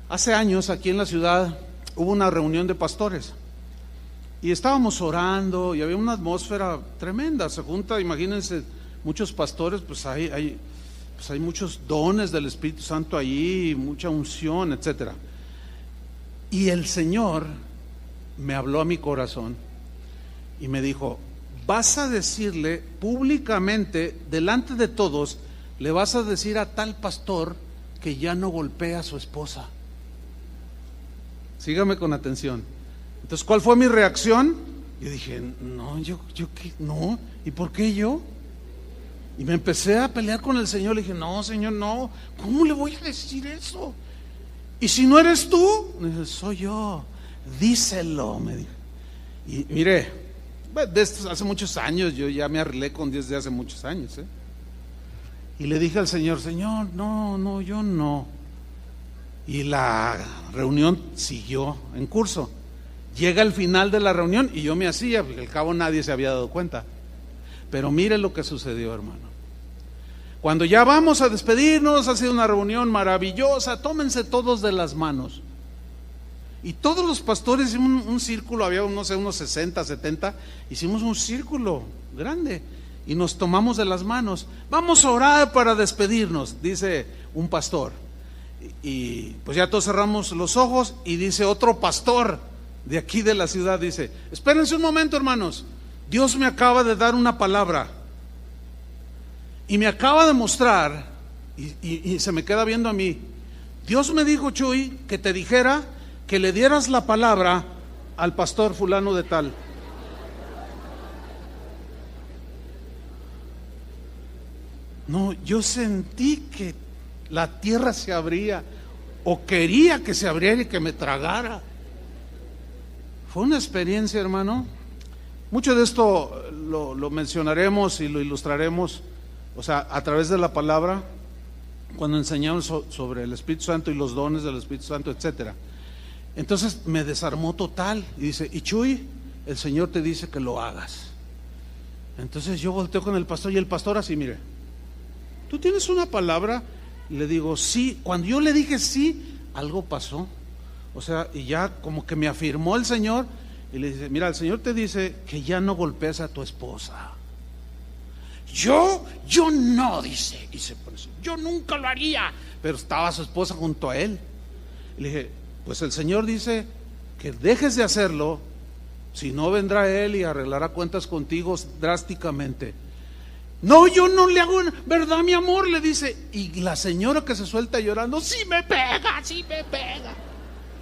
Hace años aquí en la ciudad hubo una reunión de pastores y estábamos orando y había una atmósfera tremenda. Se junta, imagínense, muchos pastores, pues hay muchos dones del Espíritu Santo allí, mucha unción, etcétera. Y el Señor me habló a mi corazón y me dijo: vas a decirle públicamente, delante de todos, le vas a decir a tal pastor que ya no golpea a su esposa. Sígame con atención. Entonces, ¿cuál fue mi reacción? Yo dije, no, yo ¿qué? No, ¿y por qué yo? Y me empecé a pelear con el Señor. Le dije, no, Señor, no, ¿cómo le voy a decir eso? ¿Y si no eres tú? Me dice, soy yo, díselo, me dijo. Y mire, de esto hace muchos años, yo ya me arreglé con Dios de hace muchos años, y le dije al Señor, Señor, no, yo no. Y la reunión siguió en curso. Llega el final de la reunión y yo me hacía, porque al cabo nadie se había dado cuenta. Pero mire lo que sucedió, hermano. Cuando ya vamos a despedirnos, ha sido una reunión maravillosa, tómense todos de las manos. Y todos los pastores hicimos un círculo, había no sé, unos 60, 70, hicimos un círculo grande y nos tomamos de las manos. Vamos a orar para despedirnos, dice un pastor. Y pues ya todos cerramos los ojos y dice otro pastor de aquí de la ciudad, dice, espérense un momento, hermanos, Dios me acaba de dar una palabra y me acaba de mostrar, y se me queda viendo a mí, Dios me dijo, Chuy, que te dijera que le dieras la palabra al pastor fulano de tal. No, yo sentí que la tierra se abría, o quería que se abriera y que me tragara. Fue una experiencia, hermano. Mucho de esto lo mencionaremos y lo ilustraremos, o sea, a través de la palabra, cuando enseñamos sobre el Espíritu Santo y los dones del Espíritu Santo, etcétera. Entonces me desarmó total y dice, y Chuy, el Señor te dice que lo hagas. Entonces yo volteo con el pastor y el pastor así, mire, ¿tú tienes una palabra? Y le digo, sí. Cuando yo le dije sí, algo pasó. O sea, y ya como que me afirmó el Señor y le dice, mira, el Señor te dice que ya no golpees a tu esposa. Yo no, dice, y se pone, yo nunca lo haría, pero estaba su esposa junto a él. Y le dije, pues el Señor dice que dejes de hacerlo, si no vendrá Él y arreglará cuentas contigo drásticamente. No, yo no le hago, ¿verdad, mi amor? Le dice. Y la señora que se suelta llorando, sí me pega, sí me pega.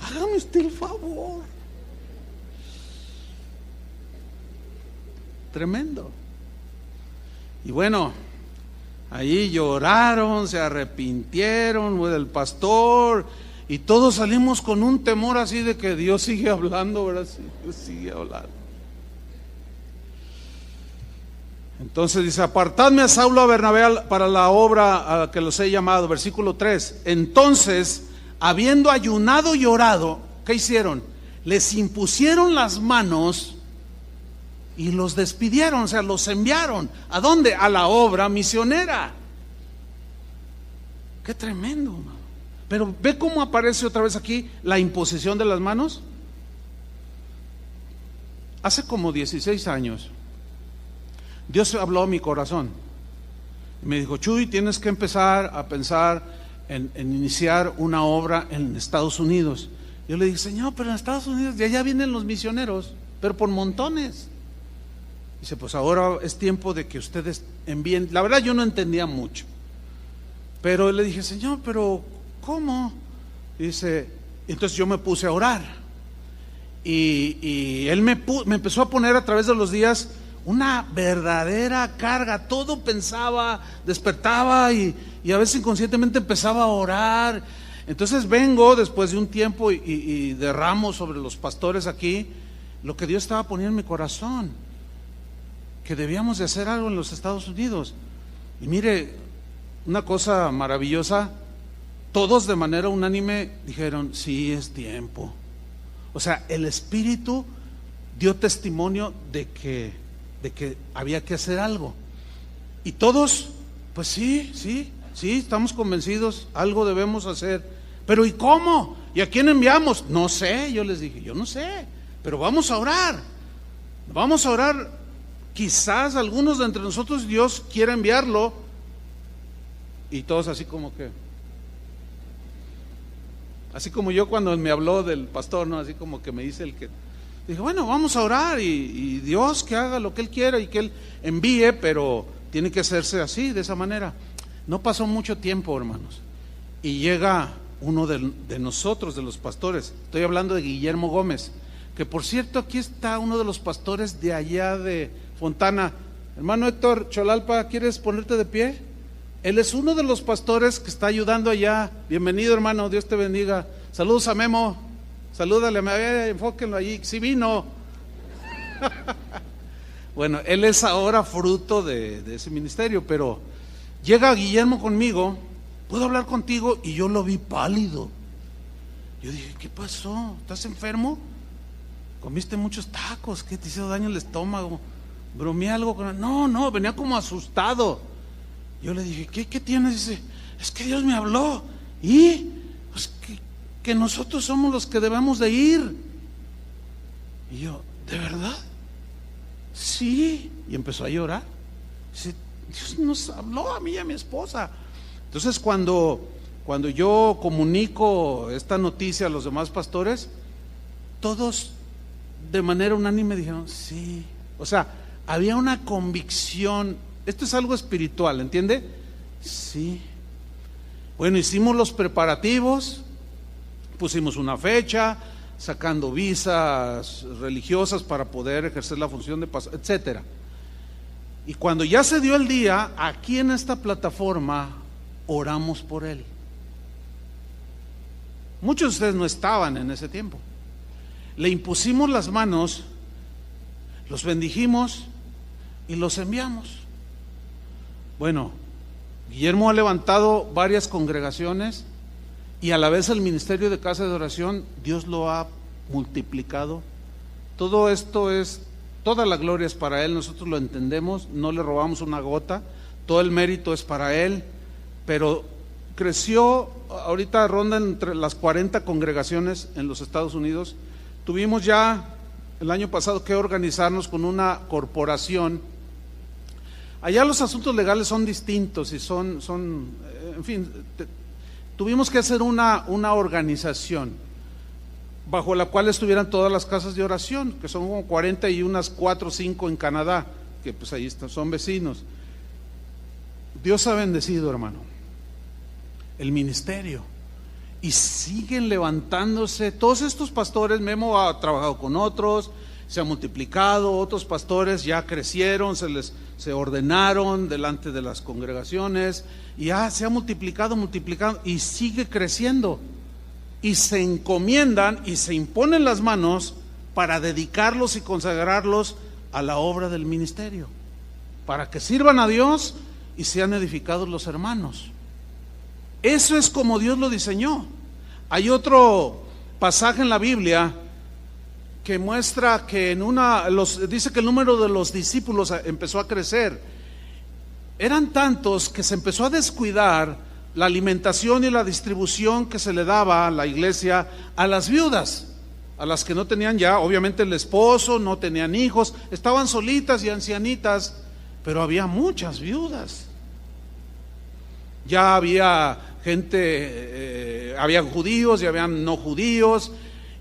Hágame usted el favor. Tremendo. Y bueno, ahí lloraron, se arrepintieron del pastor, y todos salimos con un temor así de que Dios sigue hablando, ¿verdad? Sí, Dios sigue hablando. Entonces dice, apartadme a Saulo, a Bernabé para la obra a que los he llamado. Versículo 3. Entonces, habiendo ayunado y orado, ¿qué hicieron? Les impusieron las manos y los despidieron, o sea, los enviaron. ¿A dónde? A la obra misionera. Qué tremendo, hermano. Pero ve cómo aparece otra vez aquí la imposición de las manos. Hace como 16 años Dios habló a mi corazón y me dijo, Chuy, tienes que empezar a pensar en iniciar una obra en Estados Unidos. Yo le dije, Señor, pero en Estados Unidos de allá vienen los misioneros, pero por montones. Dice, pues ahora es tiempo de que ustedes envíen. La verdad yo no entendía mucho, pero le dije, Señor, pero ¿cómo? Dice, entonces yo me puse a orar y Él me empezó a poner a través de los días una verdadera carga. Todo pensaba, despertaba y a veces inconscientemente empezaba a orar. Entonces vengo después de un tiempo y derramo sobre los pastores aquí lo que Dios estaba poniendo en mi corazón, que debíamos de hacer algo en los Estados Unidos. Y mire, una cosa maravillosa, todos de manera unánime dijeron, sí, es tiempo. O sea, el Espíritu dio testimonio de que había que hacer algo. Y todos, pues sí, estamos convencidos, algo debemos hacer. Pero ¿y cómo? ¿Y a quién enviamos? No sé, yo les dije, yo no sé, pero vamos a orar. Vamos a orar. Quizás algunos de entre nosotros Dios quiera enviarlo. Y todos así como que, así como yo cuando me habló del pastor, ¿no? Así como que me dice el que, dije, bueno, vamos a orar y Dios que haga lo que Él quiera y que Él envíe, pero tiene que hacerse así, de esa manera. No pasó mucho tiempo, hermanos, y llega uno de nosotros, de los pastores. Estoy hablando de Guillermo Gómez, que por cierto aquí está uno de los pastores de allá de Fontana. Hermano Héctor Cholalpa, ¿quieres ponerte de pie? Él es uno de los pastores que está ayudando allá. Bienvenido, hermano, Dios te bendiga. Saludos a Memo, salúdale, enfóquenlo allí, sí vino. Bueno, él es ahora fruto de ese ministerio, pero llega Guillermo conmigo, ¿puedo hablar contigo? Y yo lo vi pálido. Yo dije, ¿qué pasó? ¿Estás enfermo? ¿Comiste muchos tacos? ¿Qué te hizo daño el estómago? ¿Bromeé algo con él? No, venía como asustado. Yo le dije, ¿qué tienes? Dice, es que Dios me habló. ¿Y? Pues que nosotros somos los que debemos de ir. Y yo, ¿de verdad? Sí. Y empezó a llorar. Dice, Dios nos habló a mí y a mi esposa. Entonces cuando yo comunico esta noticia a los demás pastores, todos de manera unánime dijeron, sí. O sea, había una convicción. Esto es algo espiritual, ¿entiende? Sí. Bueno, hicimos los preparativos, pusimos una fecha, sacando visas religiosas para poder ejercer la función de pastor, etcétera. Y cuando ya se dio el día, aquí en esta plataforma oramos por él. Muchos de ustedes no estaban en ese tiempo. Le impusimos las manos, los bendijimos y los enviamos. Bueno, Guillermo ha levantado varias congregaciones y a la vez el ministerio de casa de oración, Dios lo ha multiplicado. Todo esto es, toda la gloria es para Él, nosotros lo entendemos, no le robamos una gota, todo el mérito es para Él, pero creció, ahorita ronda entre las 40 congregaciones en los Estados Unidos. Tuvimos ya el año pasado que organizarnos con una corporación. Allá los asuntos legales son distintos y en fin, tuvimos que hacer una organización bajo la cual estuvieran todas las casas de oración, que son como 40 y unas 4 o 5 en Canadá, que pues ahí están, son vecinos. Dios ha bendecido, hermano, el ministerio, y siguen levantándose todos estos pastores. Memo ha trabajado con otros, se ha multiplicado, otros pastores ya crecieron, se ordenaron delante de las congregaciones, y ya se ha multiplicado y sigue creciendo, y se encomiendan y se imponen las manos para dedicarlos y consagrarlos a la obra del ministerio, para que sirvan a Dios y sean edificados los hermanos. Eso es como Dios lo diseñó. Hay otro pasaje en la Biblia que muestra que dice que el número de los discípulos empezó a crecer. Eran tantos que se empezó a descuidar la alimentación y la distribución que se le daba a la iglesia a las viudas, a las que no tenían ya, obviamente, el esposo, no tenían hijos, estaban solitas y ancianitas, pero había muchas viudas. Ya había gente, había judíos y habían no judíos,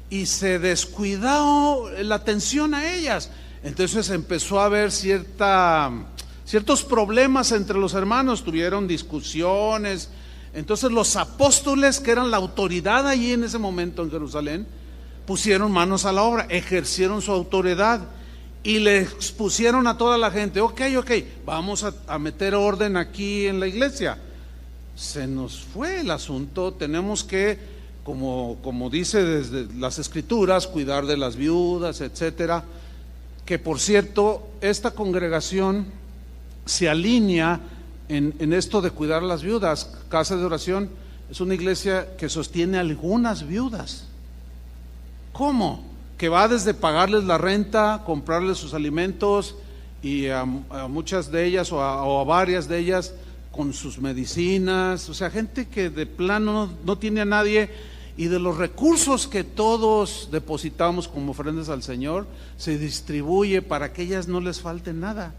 y se descuidó la atención a ellas. Entonces empezó a haber ciertos problemas entre los hermanos, tuvieron discusiones. Entonces los apóstoles, que eran la autoridad allí en ese momento en Jerusalén, pusieron manos a la obra, ejercieron su autoridad y le expusieron a toda la gente: ok, vamos a meter orden aquí en la iglesia. Se nos fue el asunto, tenemos que, como dice desde las escrituras, cuidar de las viudas, etcétera. Que por cierto, esta congregación se alinea en esto de cuidar a las viudas. Casa de Oración es una iglesia que sostiene a algunas viudas. ¿Cómo? Que va desde pagarles la renta, comprarles sus alimentos, y a muchas de ellas o a varias de ellas con sus medicinas. O sea, gente que de plano no tiene a nadie, y de los recursos que todos depositamos como ofrendas al Señor, se distribuye para que ellas no les falte nada.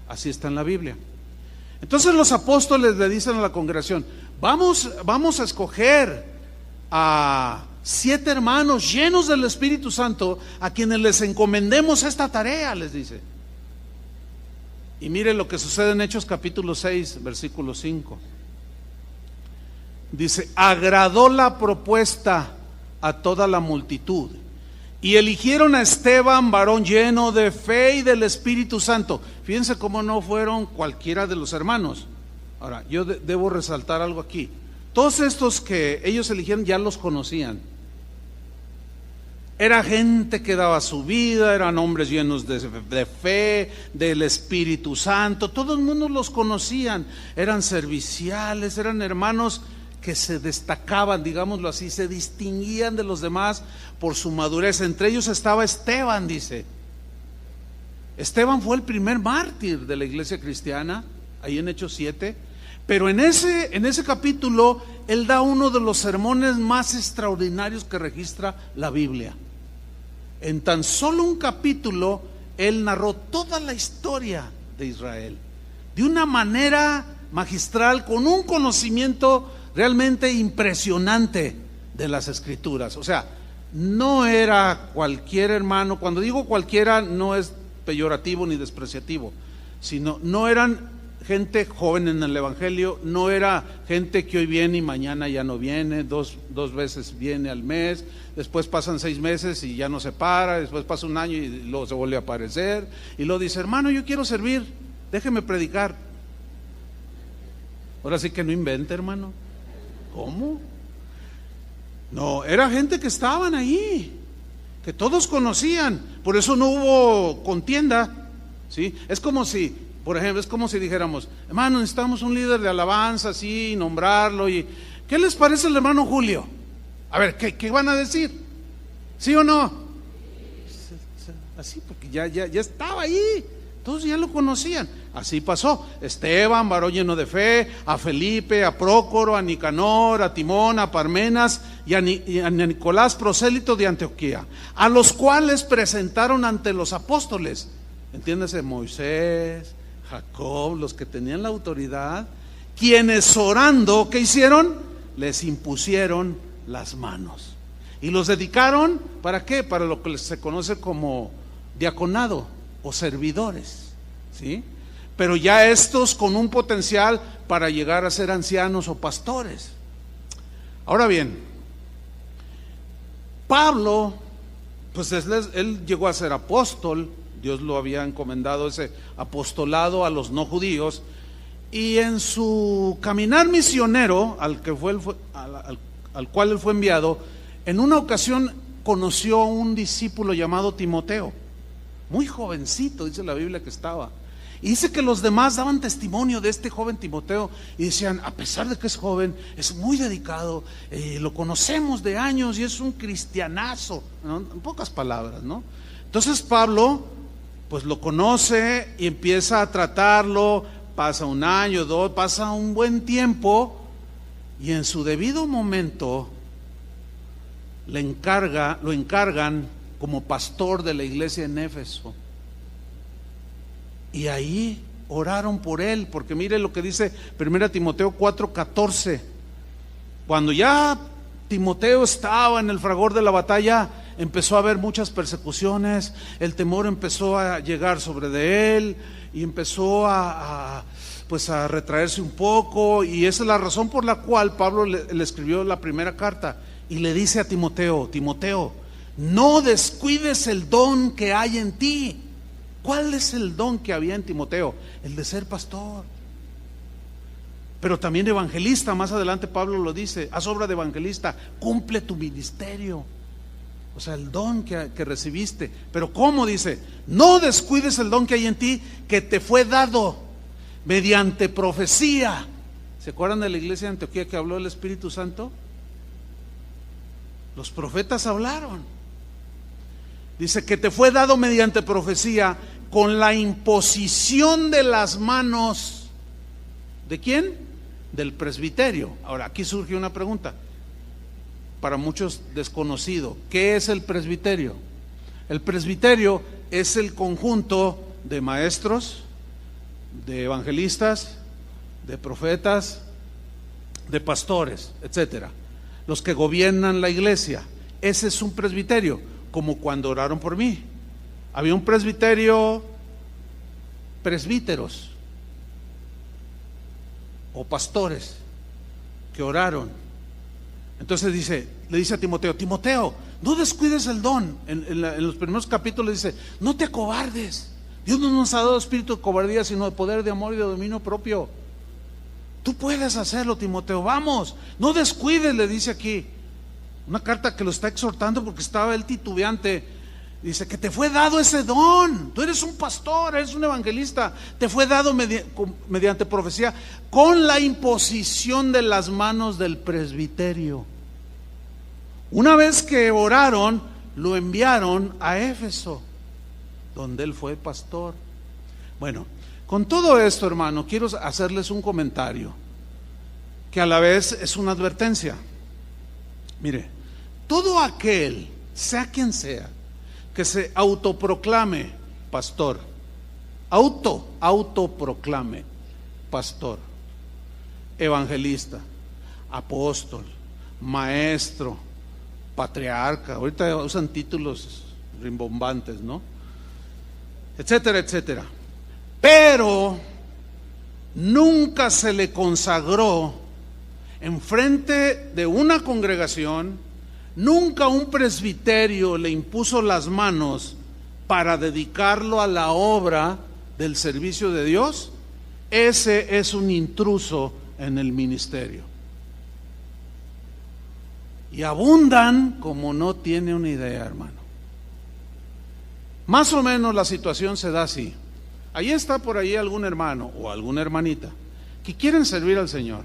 Así está en la Biblia. Entonces los apóstoles le dicen a la congregación: vamos a escoger a 7 hermanos llenos del Espíritu Santo, a quienes les encomendemos esta tarea, les dice. Y mire lo que sucede en Hechos capítulo 6, versículo 5. Dice: agradó la propuesta a toda la multitud, y eligieron a Esteban, varón lleno de fe y del Espíritu Santo. Fíjense cómo no fueron cualquiera de los hermanos. Ahora, yo debo resaltar algo aquí. Todos estos que ellos eligieron ya los conocían. Era gente que daba su vida, eran hombres llenos de fe, del Espíritu Santo. Todo el mundo los conocían, eran serviciales, eran hermanos que se destacaban, digámoslo así, se distinguían de los demás por su madurez. Entre ellos estaba Esteban, dice. Esteban fue el primer mártir de la iglesia cristiana, ahí en Hechos 7. Pero en ese capítulo, él da uno de los sermones más extraordinarios que registra la Biblia. En tan solo un capítulo, él narró toda la historia de Israel, de una manera magistral, con un conocimiento realmente impresionante de las Escrituras. O sea, no era cualquier hermano. Cuando digo cualquiera, no es peyorativo ni despreciativo, sino no eran gente joven en el Evangelio, no era gente que hoy viene y mañana ya no viene, dos veces viene al mes, después pasan 6 meses y ya no se para, después pasa un año y luego se vuelve a aparecer, y luego dice: hermano, yo quiero servir, déjeme predicar. Ahora sí que no invente, hermano. ¿Cómo? No, era gente que estaban ahí, que todos conocían, por eso no hubo contienda, ¿sí? Es como si, por ejemplo, dijéramos: hermano, necesitamos un líder de alabanza, así, nombrarlo, y ¿qué les parece el hermano Julio? A ver, ¿qué van a decir? ¿Sí o no? Así, porque ya estaba ahí, Todos ya lo conocían. Así pasó. Esteban, varón lleno de fe, a Felipe, a Prócoro, a Nicanor, a Timón, a Parmenas y a Nicolás, prosélito de Antioquía, a los cuales presentaron ante los apóstoles. Entiéndase, Moisés, Jacob, los que tenían la autoridad, quienes orando, ¿qué hicieron? Les impusieron las manos. Y los dedicaron, ¿para qué? Para lo que se conoce como diaconado o servidores, ¿sí? Pero ya estos con un potencial para llegar a ser ancianos o pastores. Ahora bien, Pablo, pues él llegó a ser apóstol. Dios lo había encomendado ese apostolado a los no judíos, y en su caminar misionero al cual él fue enviado, en una ocasión conoció a un discípulo llamado Timoteo, muy jovencito, dice la Biblia que estaba, y dice que los demás daban testimonio de este joven Timoteo y decían, a pesar de que es joven, es muy dedicado, lo conocemos de años y es un cristianazo, ¿no? En pocas palabras, ¿no? Entonces Pablo pues lo conoce y empieza a tratarlo. Pasa un año, dos, pasa un buen tiempo, y en su debido momento lo encargan como pastor de la iglesia en Éfeso. Y ahí oraron por él, porque mire lo que dice 1 Timoteo 4:14. Cuando ya Timoteo estaba en el fragor de la batalla, empezó a haber muchas persecuciones, el temor empezó a llegar sobre de él y empezó a retraerse un poco, y esa es la razón por la cual Pablo le escribió la primera carta y le dice a Timoteo, Timoteo, no descuides el don que hay en ti. ¿Cuál es el don que había en Timoteo? El de ser pastor, pero también evangelista. Más adelante Pablo lo dice, haz obra de evangelista, cumple tu ministerio. O sea, el don que recibiste. Pero ¿cómo? Dice, no descuides el don que hay en ti, que te fue dado mediante profecía. ¿Se acuerdan de la iglesia de Antioquía que habló el Espíritu Santo? Los profetas hablaron. Dice que te fue dado mediante profecía, con la imposición de las manos. ¿De quién? Del presbiterio. Ahora, aquí surge una pregunta, para muchos desconocido. ¿Qué es el presbiterio? El presbiterio es el conjunto de maestros, de evangelistas, de profetas, de pastores, etcétera, los que gobiernan la iglesia. Ese es un presbiterio, como cuando oraron por mí. Había un presbiterio, presbíteros o pastores que oraron. Entonces le dice a Timoteo, Timoteo, no descuides el don. En los primeros capítulos dice, no te acobardes. Dios no nos ha dado espíritu de cobardía, sino de poder, de amor y de dominio propio. Tú puedes hacerlo, Timoteo, vamos, no descuides, le dice aquí. Una carta que lo está exhortando porque estaba él titubeante. Dice que te fue dado ese don. Tú eres un pastor, eres un evangelista. Te fue dado mediante profecía, con la imposición de las manos del presbiterio. Una vez que oraron, lo enviaron a Éfeso, donde él fue pastor. Bueno, con todo esto, hermano, quiero hacerles un comentario que a la vez es una advertencia. Mire, todo aquel, sea quien sea, que se autoproclame pastor, autoproclame pastor, evangelista, apóstol, maestro, patriarca, ahorita usan títulos rimbombantes, ¿no? Etcétera, etcétera. Pero nunca se le consagró enfrente de una congregación, nunca un presbiterio le impuso las manos para dedicarlo a la obra del servicio de Dios. Ese es un intruso en el ministerio. Y abundan como no tiene una idea, hermano. Más o menos la situación se da así. Ahí está por ahí algún hermano o alguna hermanita que quieren servir al Señor,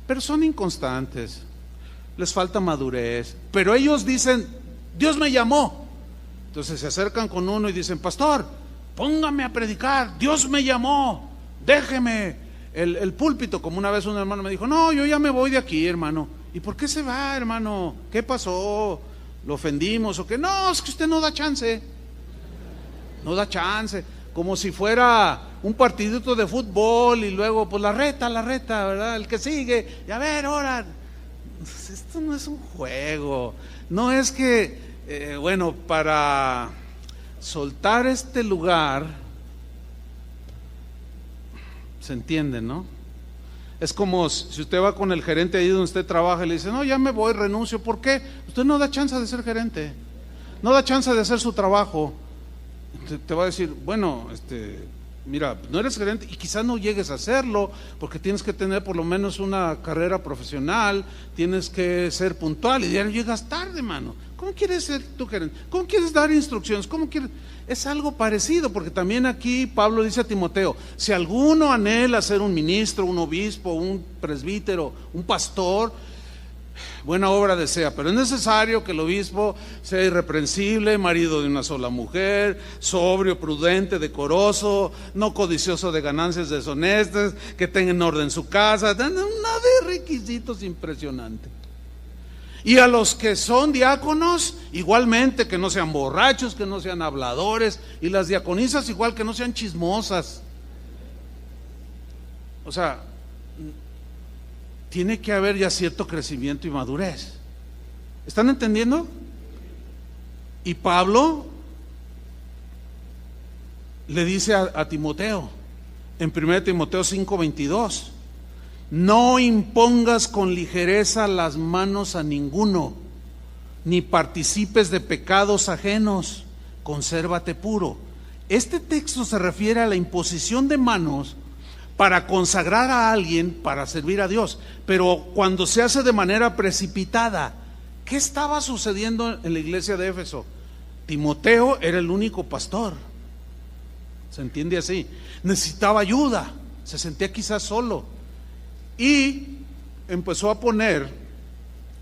pero son inconstantes, les falta madurez, pero ellos dicen, Dios me llamó. Entonces se acercan con uno y dicen, pastor, póngame a predicar, Dios me llamó, déjeme el púlpito. Como una vez un hermano me dijo, no, yo ya me voy de aquí, hermano. ¿Y por qué se va, hermano? ¿Qué pasó? ¿Lo ofendimos o qué? No, es que usted no da chance. No da chance. Como si fuera un partidito de fútbol y luego pues la reta, ¿verdad? El que sigue, y a ver, ahora. Esto no es un juego. No es que, bueno, para soltar este lugar, se entiende, ¿no? Es como si usted va con el gerente ahí donde usted trabaja y le dice, no, ya me voy, renuncio. ¿Por qué? Usted no da chance de ser gerente, no da chance de hacer su trabajo. Te va a decir, bueno, mira, no eres gerente y quizás no llegues a hacerlo porque tienes que tener por lo menos una carrera profesional, tienes que ser puntual y ya no llegas tarde, mano. ¿Cómo quieres ser tu gerente? ¿Cómo quieres dar instrucciones? ¿Cómo quieres? Es algo parecido, porque también aquí Pablo dice a Timoteo, si alguno anhela ser un ministro, un obispo, un presbítero, un pastor, buena obra desea, pero es necesario que el obispo sea irreprensible, marido de una sola mujer, sobrio, prudente, decoroso, no codicioso de ganancias deshonestas, que tenga en orden su casa, una de requisitos impresionantes. Y a los que son diáconos, igualmente, que no sean borrachos, que no sean habladores, y las diaconisas igual, que no sean chismosas. O sea, tiene que haber ya cierto crecimiento y madurez. ¿Están entendiendo? Y Pablo le dice a Timoteo, en 1 Timoteo 5:22, no impongas con ligereza las manos a ninguno, ni participes de pecados ajenos, consérvate puro. Este texto se refiere a la imposición de manos para consagrar a alguien para servir a Dios, pero cuando se hace de manera precipitada. ¿Qué estaba sucediendo en la iglesia de Éfeso? Timoteo era el único pastor, se entiende así, necesitaba ayuda, se sentía quizás solo y empezó a poner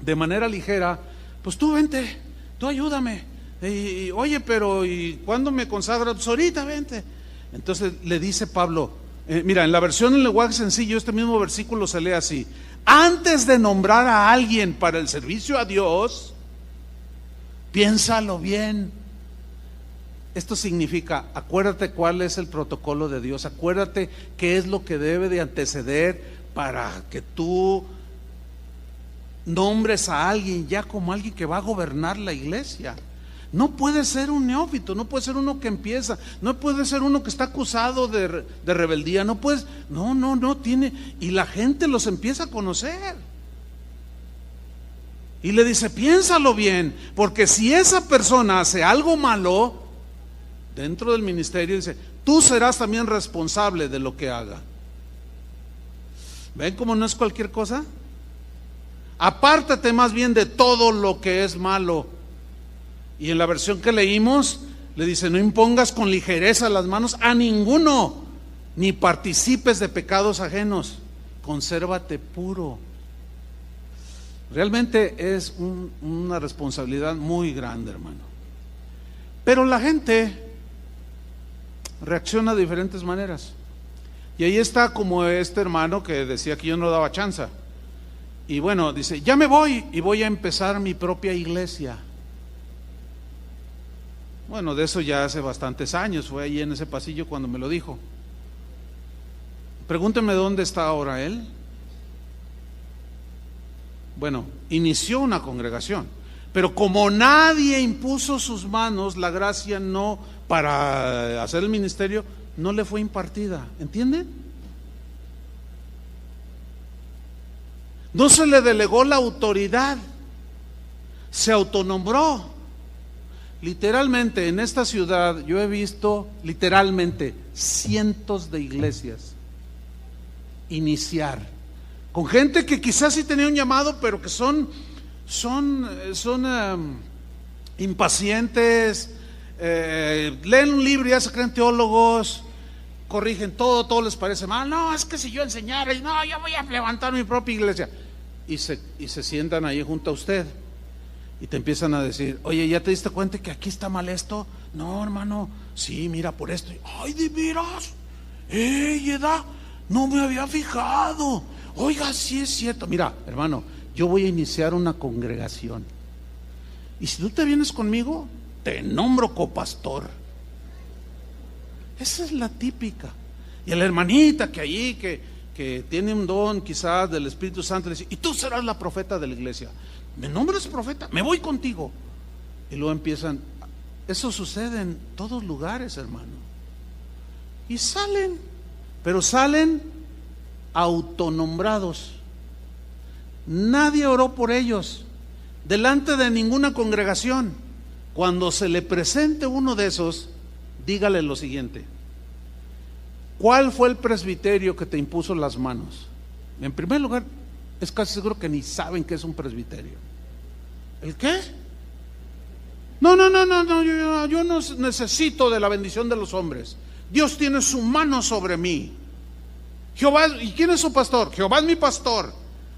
de manera ligera, pues tú vente, tú ayúdame, y, oye, pero ¿y cuándo me consagras? Pues ahorita vente. Entonces le dice Pablo, mira, en la versión en lenguaje sencillo, este mismo versículo se lee así: antes de nombrar a alguien para el servicio a Dios, piénsalo bien. Esto significa, acuérdate cuál es el protocolo de Dios, acuérdate qué es lo que debe de anteceder para que tú nombres a alguien ya como alguien que va a gobernar la iglesia. No puede ser un neófito, no puede ser uno que empieza, no puede ser uno que está acusado de rebeldía, no puedes, no tiene, y la gente los empieza a conocer. Y le dice, piénsalo bien, porque si esa persona hace algo malo dentro del ministerio, dice, tú serás también responsable de lo que haga. ¿Ven cómo no es cualquier cosa? Apártate más bien de todo lo que es malo. Y en la versión que leímos, le dice, no impongas con ligereza las manos a ninguno, ni participes de pecados ajenos, consérvate puro. Realmente es una responsabilidad muy grande, hermano. Pero la gente reacciona de diferentes maneras. Y ahí está como este hermano que decía que yo no daba chance. Y bueno, dice, ya me voy y voy a empezar mi propia iglesia. Bueno, de eso ya hace bastantes años, fue ahí en ese pasillo cuando me lo dijo. Pregúnteme dónde está ahora él. Bueno, inició una congregación, pero como nadie impuso sus manos, la gracia no, para hacer el ministerio, no le fue impartida, ¿entienden? No se le delegó la autoridad, se autonombró. Literalmente en esta ciudad yo he visto literalmente cientos de iglesias iniciar con gente que quizás sí tenía un llamado, pero que son impacientes, leen un libro y ya se creen teólogos, corrigen todo les parece mal. No, es que si yo enseñara, no, yo voy a levantar mi propia iglesia, y se sientan ahí junto a usted. Y te empiezan a decir, oye, ¿ya te diste cuenta que aquí está mal esto? No, hermano, sí, mira por esto. Ay, de veras, edad, no me había fijado. Oiga, sí es cierto. Mira, hermano, yo voy a iniciar una congregación. Y si tú te vienes conmigo, te nombro copastor. Esa es la típica. Y la hermanita que allí, que tiene un don quizás del Espíritu Santo, le dice, y tú serás la profeta de la iglesia. ¿Me nombras profeta? Me voy contigo. Y luego empiezan. Eso sucede en todos lugares, hermano. Y salen, pero salen autonombrados. Nadie oró por ellos delante de ninguna congregación. Cuando se le presente uno de esos, dígale lo siguiente: ¿cuál fue el presbiterio que te impuso las manos? En primer lugar, es casi seguro que ni saben qué es un presbiterio. ¿El qué? No, yo no necesito de la bendición de los hombres. Dios tiene su mano sobre mí. Jehová, ¿y quién es su pastor? Jehová es mi pastor.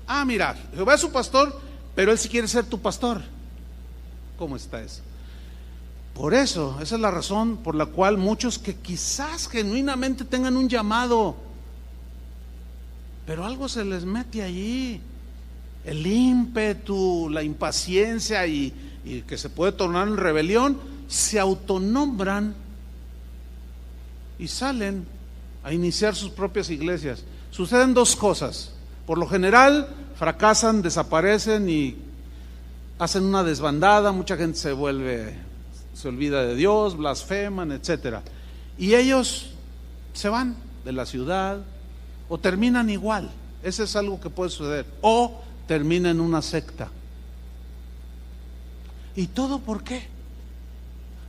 Ah, mira, Jehová es su pastor, pero él sí quiere ser tu pastor. ¿Cómo está eso? Por eso, esa es la razón por la cual muchos que quizás genuinamente tengan un llamado, pero algo se les mete allí, el ímpetu, la impaciencia y que se puede tornar en rebelión, se autonombran y salen a iniciar sus propias iglesias. Suceden dos cosas: por lo general fracasan, desaparecen y hacen una desbandada, mucha gente se olvida de Dios, blasfeman, etcétera, y ellos se van de la ciudad o terminan igual. Eso es algo que puede suceder, o terminan en una secta. ¿Y todo por qué?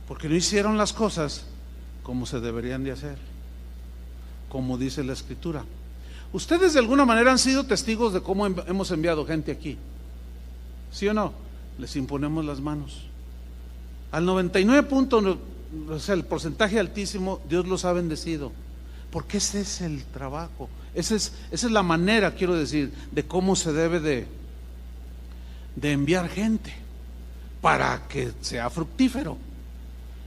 Porque no hicieron las cosas como se deberían de hacer, como dice la Escritura. Ustedes de alguna manera han sido testigos de cómo hemos enviado gente aquí, ¿sí o no? Les imponemos las manos. Al 99%, o sea, el porcentaje altísimo, Dios los ha bendecido, porque ese es el trabajo, esa es la manera, quiero decir, de cómo se debe de enviar gente para que sea fructífero.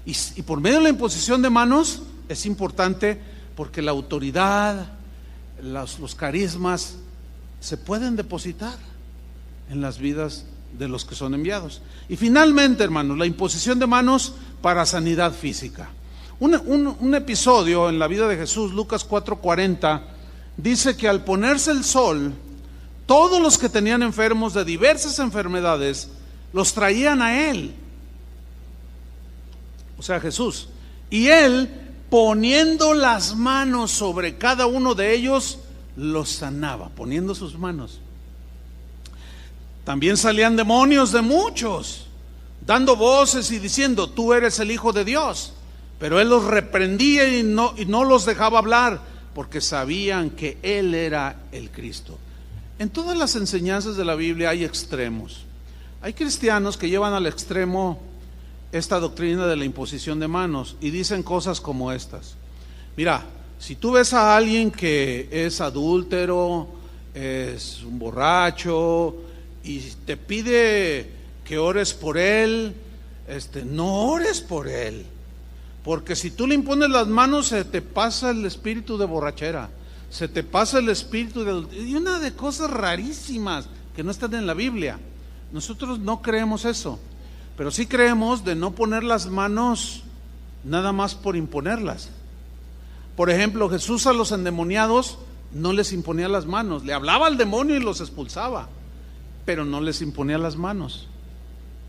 Y por medio de la imposición de manos es importante, porque la autoridad, los carismas se pueden depositar en las vidas de los que son enviados. Y finalmente, hermanos, la imposición de manos para sanidad física. Un episodio en la vida de Jesús, Lucas 4:40, dice que al ponerse el sol, todos los que tenían enfermos de diversas enfermedades los traían a él, o sea, Jesús, y él, poniendo las manos sobre cada uno de ellos, los sanaba, poniendo sus manos. También salían demonios de muchos, dando voces y diciendo: tú eres el Hijo de Dios. Pero él los reprendía y no los dejaba hablar, porque sabían que él era el Cristo. En todas las enseñanzas de la Biblia hay extremos. Hay cristianos que llevan al extremo esta doctrina de la imposición de manos y dicen cosas como estas: mira, si tú ves a alguien que es adúltero, es un borracho, y te pide que ores por él, no ores por él, porque si tú le impones las manos, se te pasa el espíritu de borrachera, se te pasa el espíritu y una de cosas rarísimas que no están en la Biblia. Nosotros no creemos eso, pero sí creemos de no poner las manos nada más por imponerlas. Por ejemplo, Jesús a los endemoniados no les imponía las manos, le hablaba al demonio y los expulsaba, pero no les imponía las manos,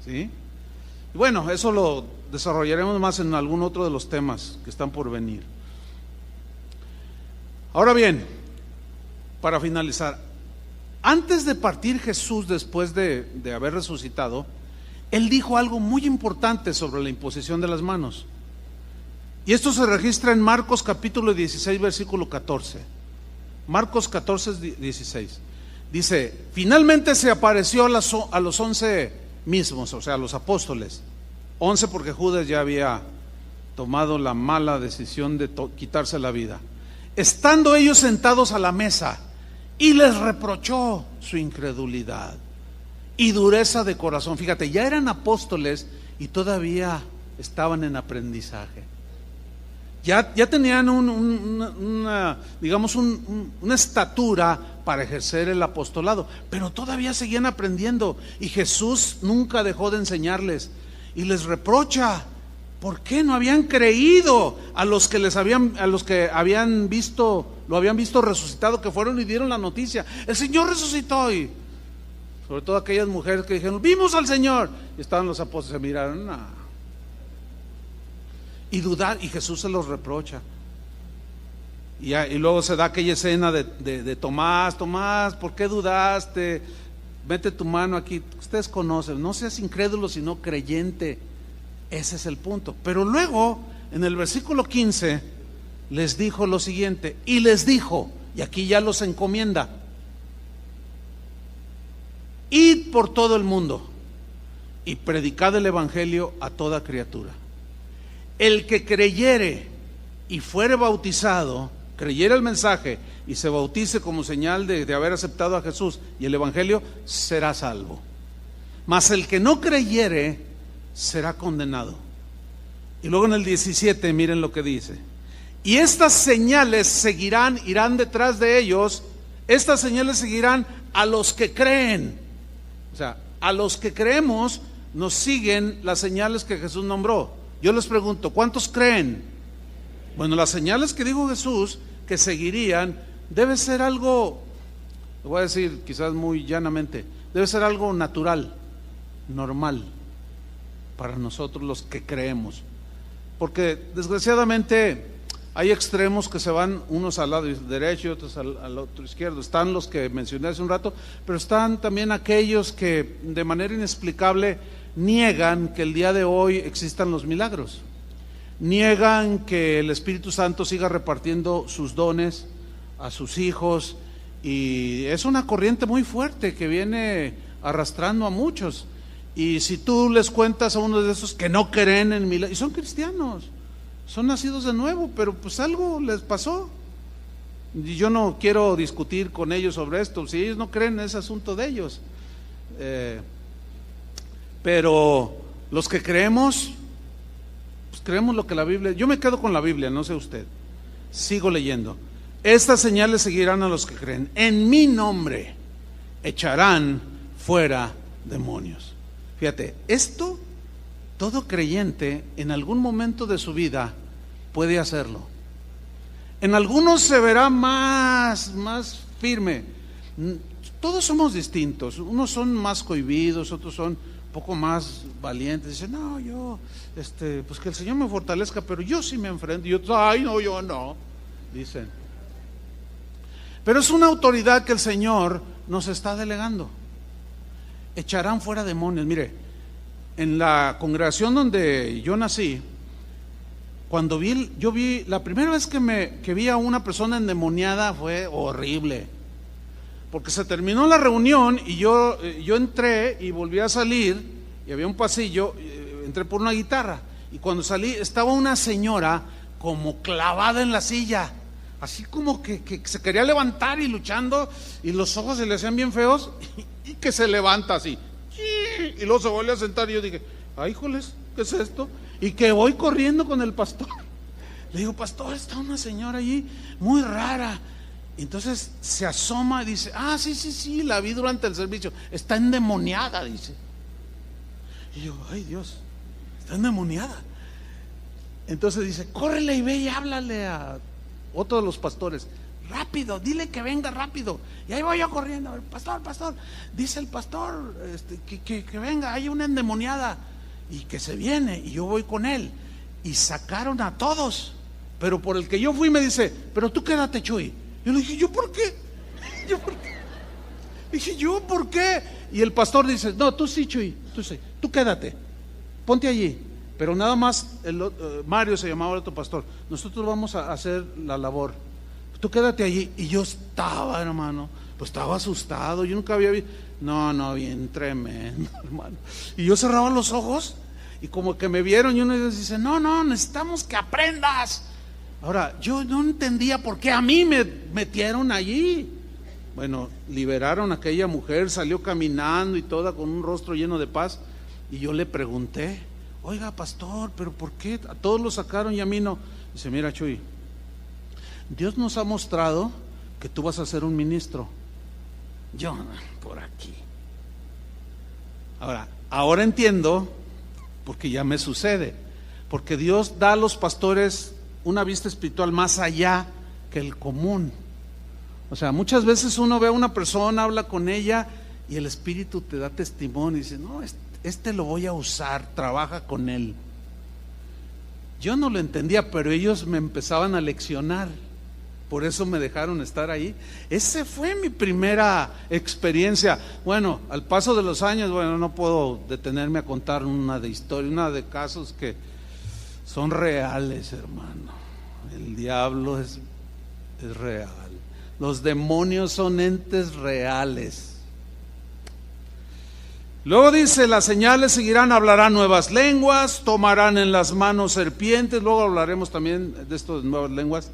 ¿sí? Y bueno, eso lo desarrollaremos más en algún otro de los temas que están por venir. Ahora bien, para finalizar, antes de partir Jesús, después de haber resucitado, él dijo algo muy importante sobre la imposición de las manos. Y esto se registra en Marcos capítulo 16, versículo 14. Marcos 14, 16. Dice: finalmente se apareció a los 11 mismos, o sea, a los apóstoles. 11 porque Judas ya había tomado la mala decisión de quitarse la vida. Estando ellos sentados a la mesa, y les reprochó su incredulidad. y dureza de corazón. Fíjate, ya eran apóstoles y todavía estaban en aprendizaje. Ya tenían una estatura para ejercer el apostolado, pero todavía seguían aprendiendo, y Jesús nunca dejó de enseñarles y les reprocha: ¿por qué no habían creído a los que lo habían visto resucitado, que fueron y dieron la noticia? El Señor resucitó. Y sobre todo aquellas mujeres que dijeron: vimos al Señor. Y estaban los apóstoles, se miraron, nah. Y dudar, y Jesús se los reprocha. Y luego se da aquella escena de Tomás: ¿por qué dudaste? Mete tu mano aquí. Ustedes conocen, no seas incrédulo sino creyente. Ese es el punto. Pero luego, en el versículo 15, les dijo lo siguiente, y les dijo, y aquí ya los encomienda: id por todo el mundo y predicad el evangelio a toda criatura. El que creyere y fuere bautizado, creyere el mensaje y se bautice como señal de haber aceptado a Jesús y el evangelio, será salvo. Mas el que no creyere será condenado. Y luego en el 17, miren lo que dice: y estas señales irán detrás de ellos. Estas señales seguirán a los que creen. O sea, a los que creemos nos siguen las señales que Jesús nombró. Yo les pregunto, ¿cuántos creen? Bueno, las señales que dijo Jesús que seguirían debe ser algo, lo voy a decir quizás muy llanamente, debe ser algo natural, normal para nosotros los que creemos. Porque desgraciadamente hay extremos que se van, unos al lado derecho y otros al otro izquierdo. Están los que mencioné hace un rato, pero están también aquellos que de manera inexplicable niegan que el día de hoy existan los milagros, niegan que el Espíritu Santo siga repartiendo sus dones a sus hijos, y es una corriente muy fuerte que viene arrastrando a muchos. Y si tú les cuentas a uno de esos que no creen en milagros, y son cristianos, son nacidos de nuevo, pero pues algo les pasó, y yo no quiero discutir con ellos sobre esto. Si ellos no creen, es asunto de ellos. Pero los que creemos, pues creemos lo que la Biblia. Yo me quedo con la Biblia, no sé usted. Sigo leyendo. Estas señales seguirán a los que creen. En mi nombre echarán fuera demonios. Fíjate, esto todo creyente en algún momento de su vida puede hacerlo. En algunos se verá más firme. Todos somos distintos. Unos son más cohibidos, otros son un poco más valientes. Dicen: no, yo, pues que el Señor me fortalezca, pero yo sí me enfrento. Y otros: ay, no, yo no. Dicen. Pero es una autoridad que el Señor nos está delegando. Echarán fuera demonios. Mire, en la congregación donde yo nací, cuando yo vi la primera vez que vi a una persona endemoniada, fue horrible. Porque se terminó la reunión y yo entré y volví a salir, y había un pasillo, entré por una guitarra, y cuando salí estaba una señora como clavada en la silla, así como que se quería levantar y luchando, y los ojos se le hacían bien feos, y que se levanta así, y luego se vuelve a sentar. Y yo dije: ay, híjoles, ¿qué es esto? Y que voy corriendo con el pastor. Le digo: pastor, está una señora allí muy rara. Y entonces se asoma y dice: ah, sí, la vi durante el servicio, está endemoniada, dice. Y yo: ay, Dios, está endemoniada. Entonces dice: córrele y ve y háblale a otro de los pastores, rápido, dile que venga rápido. Y ahí voy yo corriendo: pastor, dice el pastor que venga, hay una endemoniada y que se viene. Y yo voy con él, y sacaron a todos, pero por el que yo fui me dice: pero tú quédate, Chuy. Yo le dije: ¿yo por qué? Dije: ¿yo por qué? Y el pastor dice: no, tú sí, Chuy, tú quédate, ponte allí. Pero nada más, Mario se llamaba el otro pastor, nosotros vamos a hacer la labor, tú quédate allí. Y yo estaba, hermano, pues estaba asustado, yo nunca había visto, no, bien tremendo, hermano. Y yo cerraba los ojos, y como que me vieron, y uno de ellos dice: no, necesitamos que aprendas. Ahora, yo no entendía por qué a mí me metieron allí. Bueno, liberaron a aquella mujer, salió caminando y toda con un rostro lleno de paz. Y yo le pregunté, oiga pastor, pero ¿por qué a todos lo sacaron y a mí no? Dice, mira Chuy, Dios nos ha mostrado que tú vas a ser un ministro. Yo, por aquí. Ahora entiendo, porque ya me sucede, porque Dios da a los pastores una vista espiritual más allá que el común. O sea, muchas veces uno ve a una persona, habla con ella y el Espíritu te da testimonio y dice, no, este lo voy a usar, trabaja con él. Yo no lo entendía, pero ellos me empezaban a leccionar. Por eso me dejaron estar ahí. Esa fue mi primera experiencia. Bueno, al paso de los años, bueno, no puedo detenerme a contar una de historia, una de casos que son reales, hermano. El diablo es real. Los demonios son entes reales. Luego dice, las señales seguirán, hablarán nuevas lenguas, tomarán en las manos serpientes. Luego hablaremos también de esto de nuevas lenguas.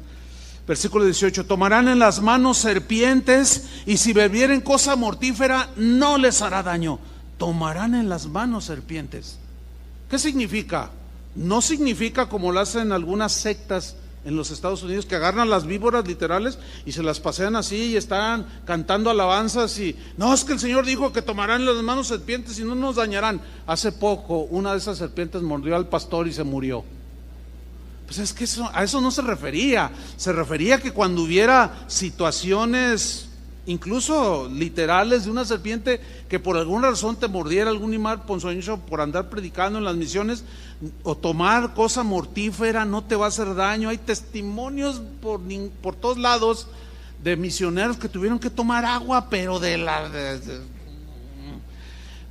Versículo 18, tomarán en las manos serpientes y si bebieren cosa mortífera no les hará daño. Tomarán en las manos serpientes. ¿Qué significa? No significa como lo hacen algunas sectas en los Estados Unidos, que agarran las víboras literales y se las pasean así y están cantando alabanzas y no, es que el Señor dijo que tomarán en las manos serpientes y no nos dañarán. Hace poco una de esas serpientes mordió al pastor y se murió. Pues es que a eso no se refería que cuando hubiera situaciones incluso literales de una serpiente que por alguna razón te mordiera, algún animal ponzoñoso por andar predicando en las misiones o tomar cosa mortífera no te va a hacer daño. Hay testimonios por todos lados de misioneros que tuvieron que tomar agua, pero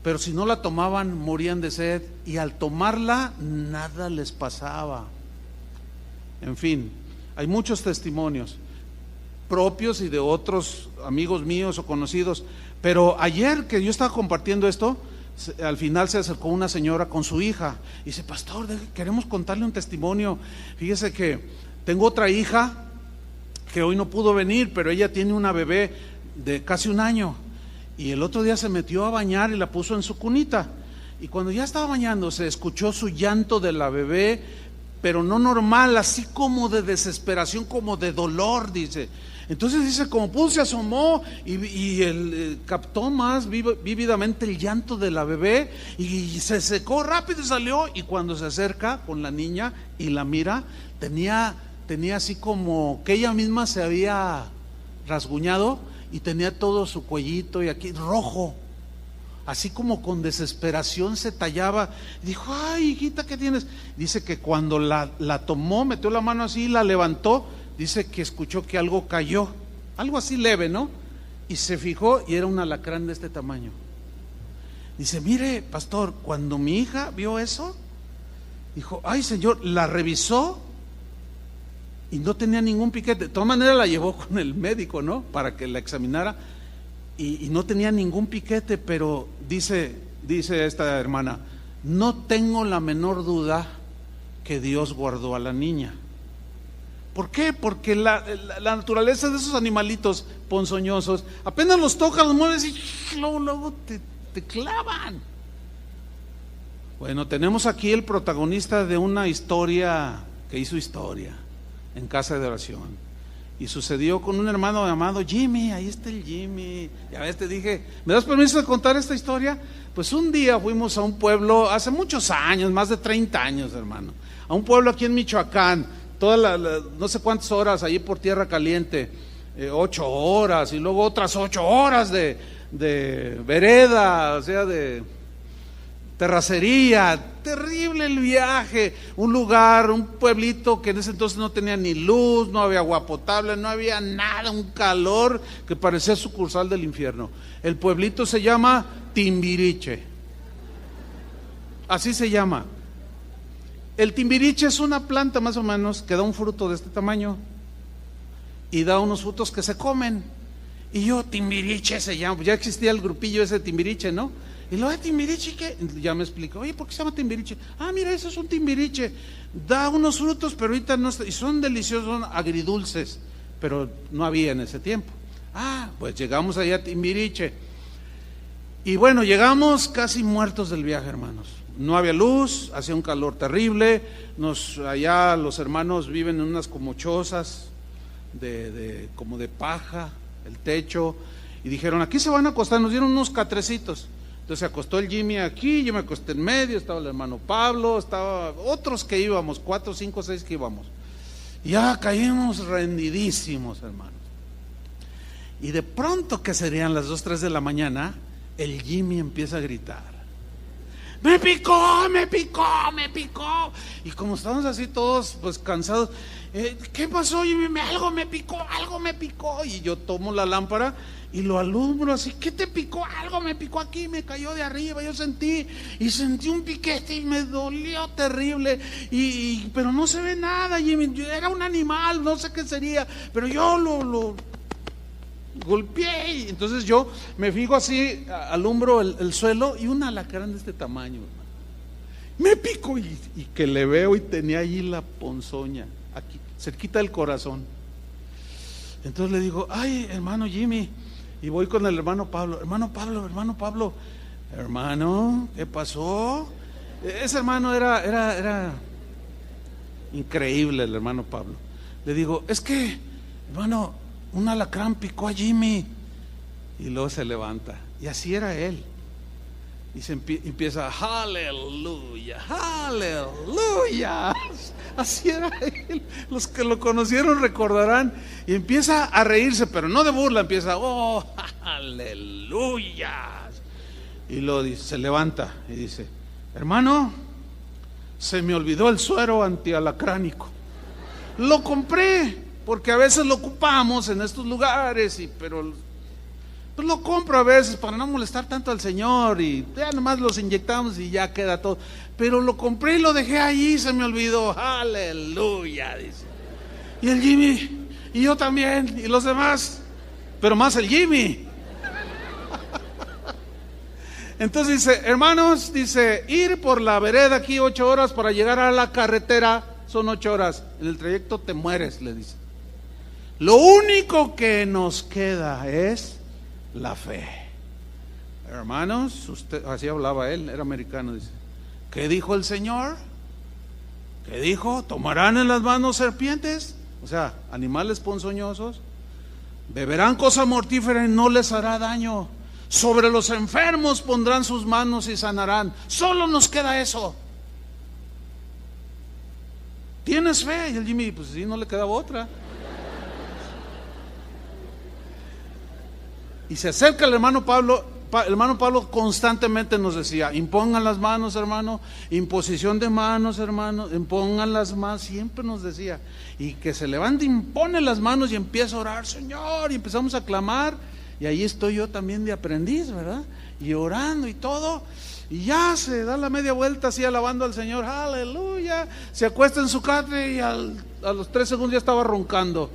pero si no la tomaban morían de sed, y al tomarla nada les pasaba. En fin, hay muchos testimonios propios y de otros amigos míos o conocidos. Pero ayer que yo estaba compartiendo esto, al final se acercó una señora con su hija y dice, pastor, queremos contarle un testimonio. Fíjese que tengo otra hija que hoy no pudo venir, pero ella tiene una bebé de casi 1 año y el otro día se metió a bañar y la puso en su cunita, y cuando ya estaba bañando se escuchó su llanto de la bebé, pero no normal, así como de desesperación, como de dolor, dice. Entonces dice, como pudo se asomó y él captó más vívidamente el llanto de la bebé y se secó rápido y salió, y cuando se acerca con la niña y la mira, tenía así como que ella misma se había rasguñado y tenía todo su cuellito y aquí rojo, así como con desesperación se tallaba. Dijo, ay hijita, ¿qué tienes? Dice que cuando la tomó, metió la mano así y la levantó, dice que escuchó que algo cayó, algo así leve, ¿no? Y se fijó y era un alacrán de este tamaño. Dice, mire pastor, cuando mi hija vio eso, dijo, ay Señor, la revisó y no tenía ningún piquete. De todas maneras la llevó con el médico, ¿no? Para que la examinara. Y no tenía ningún piquete, pero dice esta hermana, no tengo la menor duda que Dios guardó a la niña. ¿Por qué? Porque la naturaleza de esos animalitos ponzoñosos, apenas los tocas, los mueves y luego te clavan. Bueno, tenemos aquí el protagonista de una historia que hizo historia en casa de oración. Y sucedió con un hermano llamado Jimmy. Ahí está el Jimmy. Ya ves, te dije, ¿me das permiso de contar esta historia? Pues un día fuimos a un pueblo, hace muchos años, más de 30 años, hermano, a un pueblo aquí en Michoacán, no sé cuántas horas allí por tierra caliente, 8 horas, y luego otras 8 horas de vereda, o sea, de terracería. Terrible el viaje. Un lugar, un pueblito que en ese entonces no tenía ni luz, no había agua potable, no había nada, un calor que parecía sucursal del infierno. El pueblito se llama Timbiriche, así se llama. El timbiriche es una planta más o menos que da un fruto de este tamaño y da unos frutos que se comen. Y yo, Timbiriche se llama, ya existía el grupillo ese Timbiriche, ¿no? Y luego, Timbiriche, ¿qué? Ya me explicó, oye, ¿por qué se llama Timbiriche? Ah, mira, eso es un Timbiriche, da unos frutos, pero ahorita no está, y son deliciosos, son agridulces, pero no había en ese tiempo. Pues llegamos allá a Timbiriche. Y bueno, llegamos casi muertos del viaje, hermanos. No había luz, hacía un calor terrible. Allá los hermanos viven en unas como chozas como de paja, el techo. Y dijeron, aquí se van a acostar, nos dieron unos catrecitos. Entonces se acostó el Jimmy aquí, yo me acosté en medio, estaba el hermano Pablo, estaba otros que íbamos, 4, 5, 6 que íbamos. Y ya caímos rendidísimos, hermanos. Y de pronto, que serían las 2, 3 de la mañana, el Jimmy empieza a gritar: me picó, me picó, me picó. Y como estábamos así todos pues cansados, ¿qué pasó, Jimmy? Algo me picó. Y yo tomo la lámpara y lo alumbro así. ¿Qué te picó? Algo me picó aquí, me cayó de arriba. Yo sentí un piquete y me dolió terrible. Pero no se ve nada, Jimmy. Era un animal, no sé qué sería, pero yo lo golpeé. Y entonces yo me fijo así, alumbro el suelo y un alacrán de este tamaño, hermano, me picó y que le veo y tenía allí la ponzoña, aquí, cerquita del corazón. Entonces le digo: ay, hermano Jimmy. Y voy con el hermano Pablo: hermano Pablo, hermano, ¿qué pasó? Ese hermano era increíble, el hermano Pablo. Le digo: es que, hermano, un alacrán picó a Jimmy. Y luego se levanta, y así era él. Y se empieza: aleluya, aleluya. Así era él. Los que lo conocieron recordarán. Y empieza a reírse, pero no de burla, empieza: oh, aleluya. Y luego se levanta y dice: hermano, se me olvidó el suero antialacránico. Lo compré, porque a veces lo ocupamos en estos lugares, pero pues lo compro a veces para no molestar tanto al Señor, y ya nomás los inyectamos y ya queda todo. Pero lo compré y lo dejé allí, se me olvidó. Aleluya, dice. Y el Jimmy, y yo también, y los demás, pero más el Jimmy. Entonces dice: hermanos, dice, ir por la vereda aquí 8 horas para llegar a la carretera son 8 horas. En el trayecto te mueres, le dice. Lo único que nos queda es la fe. Hermanos, así hablaba él, era americano, dice: ¿qué dijo el Señor? ¿Qué dijo? ¿Tomarán en las manos serpientes? O sea, animales ponzoñosos. Beberán cosa mortífera y no les hará daño. Sobre los enfermos pondrán sus manos y sanarán. Solo nos queda eso. ¿Tienes fe? Y el Jimmy, pues sí, no le quedaba otra. Y se acerca el hermano Pablo. El hermano Pablo constantemente nos decía: impongan las manos, hermano, imposición de manos, hermano, impongan las manos, siempre nos decía. Y que se levante, impone las manos y empieza a orar: Señor, y empezamos a clamar. Y ahí estoy yo también de aprendiz, ¿verdad? Y orando y todo. Y ya se da la media vuelta así alabando al Señor, aleluya. Se acuesta en su catre y a los 3 segundos ya estaba roncando.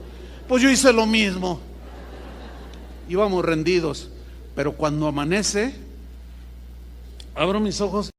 Pues yo hice lo mismo. Íbamos rendidos. Pero cuando amanece, abro mis ojos.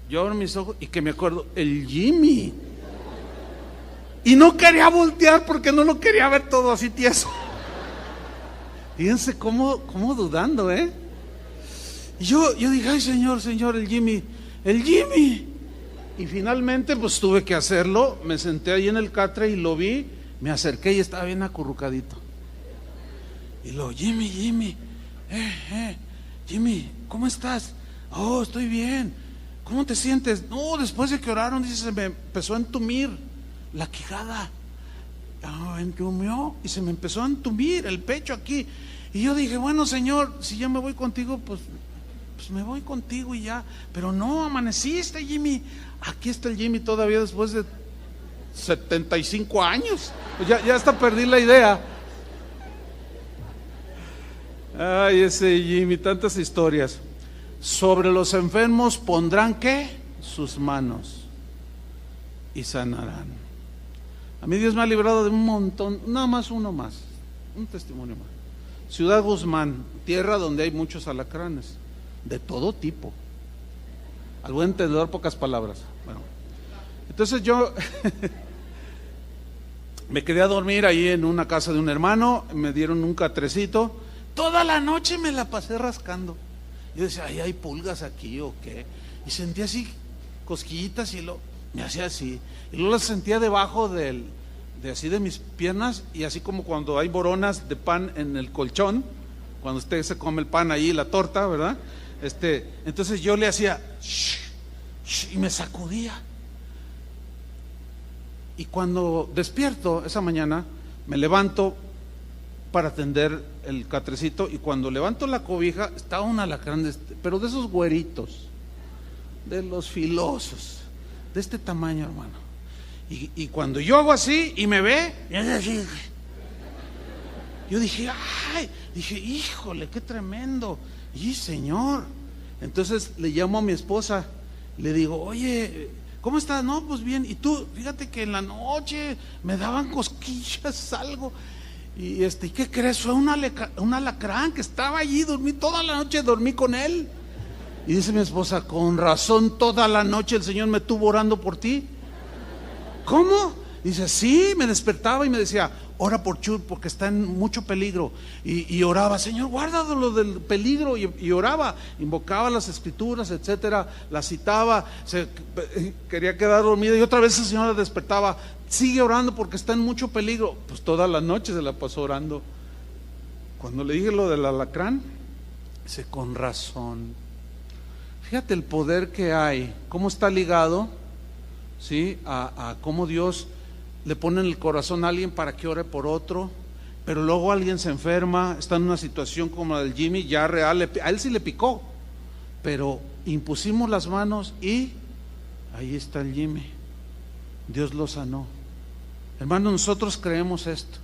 Yo abro mis ojos y que me acuerdo, el Jimmy. Y no quería voltear porque no lo quería ver todo así tieso. Fíjense cómo dudando, Y yo dije, ay Señor, el Jimmy. Y finalmente pues tuve que hacerlo. Me senté ahí en el catre y lo vi. Me acerqué y estaba bien acurrucadito. Y lo, Jimmy, Jimmy, ¿cómo estás? Oh, estoy bien. ¿Cómo te sientes? No, después de que oraron, dice, se me empezó a entumir la quijada. Entumió y se me empezó a entumir el pecho aquí. Y yo dije, bueno Señor, si ya me voy contigo, pues me voy contigo y ya. Pero no, amaneciste, Jimmy. Aquí está el Jimmy todavía después de 75 años. Ya hasta perdí la idea. Ay, ese Jimmy, tantas historias. Sobre los enfermos pondrán ¿qué? Sus manos y sanarán. A mí Dios me ha librado de un montón, nada más uno más, un testimonio más. Ciudad Guzmán, tierra donde hay muchos alacranes, de todo tipo. Al buen entendedor, pocas palabras. Bueno, entonces yo me quedé a dormir ahí en una casa de un hermano, me dieron un catrecito, toda la noche me la pasé rascando. Yo decía, ay, hay pulgas aquí o qué, y sentía así cosquillitas y me hacía así, y luego las sentía debajo de mis piernas, y así como cuando hay boronas de pan en el colchón, cuando usted se come el pan ahí, la torta, ¿verdad? Entonces yo le hacía y me sacudía. Y cuando despierto esa mañana, me levanto para atender el catrecito, y cuando levanto la cobija, estaba un alacrán, pero de esos güeritos, de los filosos, de este tamaño, hermano. Y cuando yo hago así y me ve, yo dije, híjole, qué tremendo. Y Señor, entonces le llamo a mi esposa, le digo, oye, ¿cómo estás? No, pues bien. Y tú, fíjate que en la noche me daban cosquillas, algo. Y ¿qué crees? Fue un alacrán que estaba allí, dormí toda la noche, dormí con él. Y dice mi esposa, con razón toda la noche el Señor me estuvo orando por ti. ¿Cómo? Dice, sí, me despertaba y me decía, ora por Chur porque está en mucho peligro. Y oraba, Señor, guárdalo del peligro. Y oraba, invocaba las escrituras, etcétera, las citaba, quería quedar dormida. Y otra vez el Señor la despertaba, sigue orando porque está en mucho peligro. Pues toda la noche se la pasó orando. Cuando le dije lo del alacrán, dice, con razón. Fíjate el poder que hay, cómo está ligado, ¿sí? A cómo Dios le pone en el corazón a alguien para que ore por otro, pero luego alguien se enferma, está en una situación como la del Jimmy, ya real, a él sí le picó, pero impusimos las manos y ahí está el Jimmy, Dios lo sanó. Hermanos, nosotros creemos esto.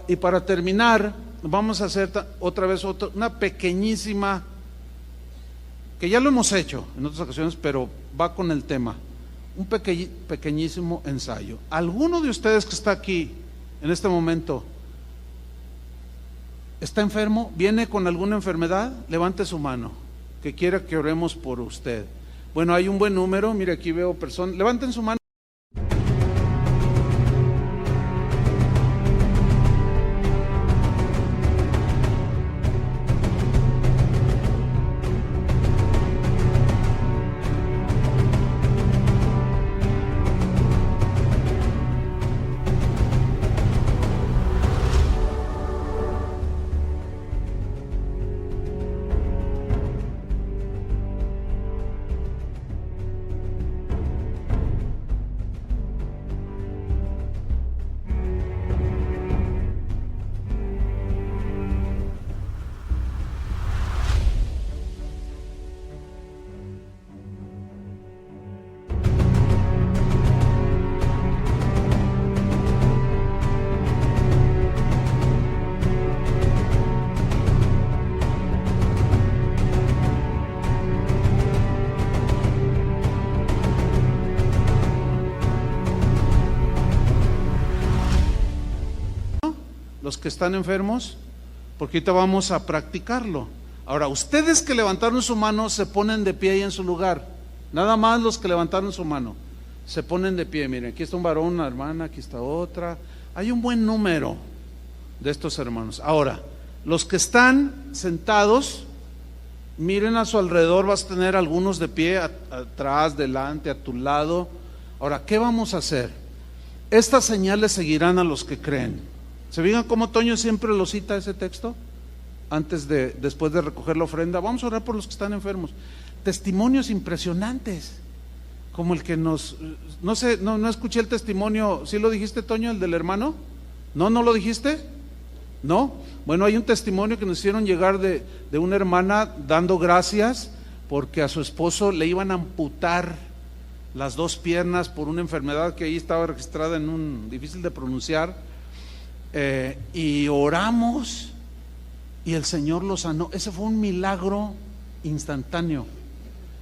Y para terminar, vamos a hacer otra vez una pequeñísima, que ya lo hemos hecho en otras ocasiones, pero va con el tema, un pequeñísimo ensayo. ¿Alguno de ustedes que está aquí en este momento está enfermo? ¿Viene con alguna enfermedad? Levante su mano, que quiera que oremos por usted. Bueno, hay un buen número, mire, aquí veo personas, levanten su mano. Los que están enfermos, porque ahorita vamos a practicarlo. Ahora, ustedes que levantaron su mano se ponen de pie ahí en su lugar. Nada más los que levantaron su mano se ponen de pie. Miren, aquí está un varón, una hermana, aquí está otra. Hay un buen número de estos hermanos. Ahora, los que están sentados, Miren a su alrededor, vas a tener algunos de pie, atrás, delante, a tu lado. Ahora, ¿qué vamos a hacer? Estas señales seguirán a los que creen. ¿Se fijan cómo Toño siempre lo cita ese texto? Después de recoger la ofrenda. Vamos a orar por los que están enfermos. Testimonios impresionantes, como el que no escuché el testimonio. ¿Sí lo dijiste, Toño, el del hermano? ¿No lo dijiste? ¿No? Bueno, hay un testimonio que nos hicieron llegar de una hermana dando gracias porque a su esposo le iban a amputar las dos piernas por una enfermedad que ahí estaba registrada difícil de pronunciar, y oramos y el Señor lo sanó. Ese fue un milagro instantáneo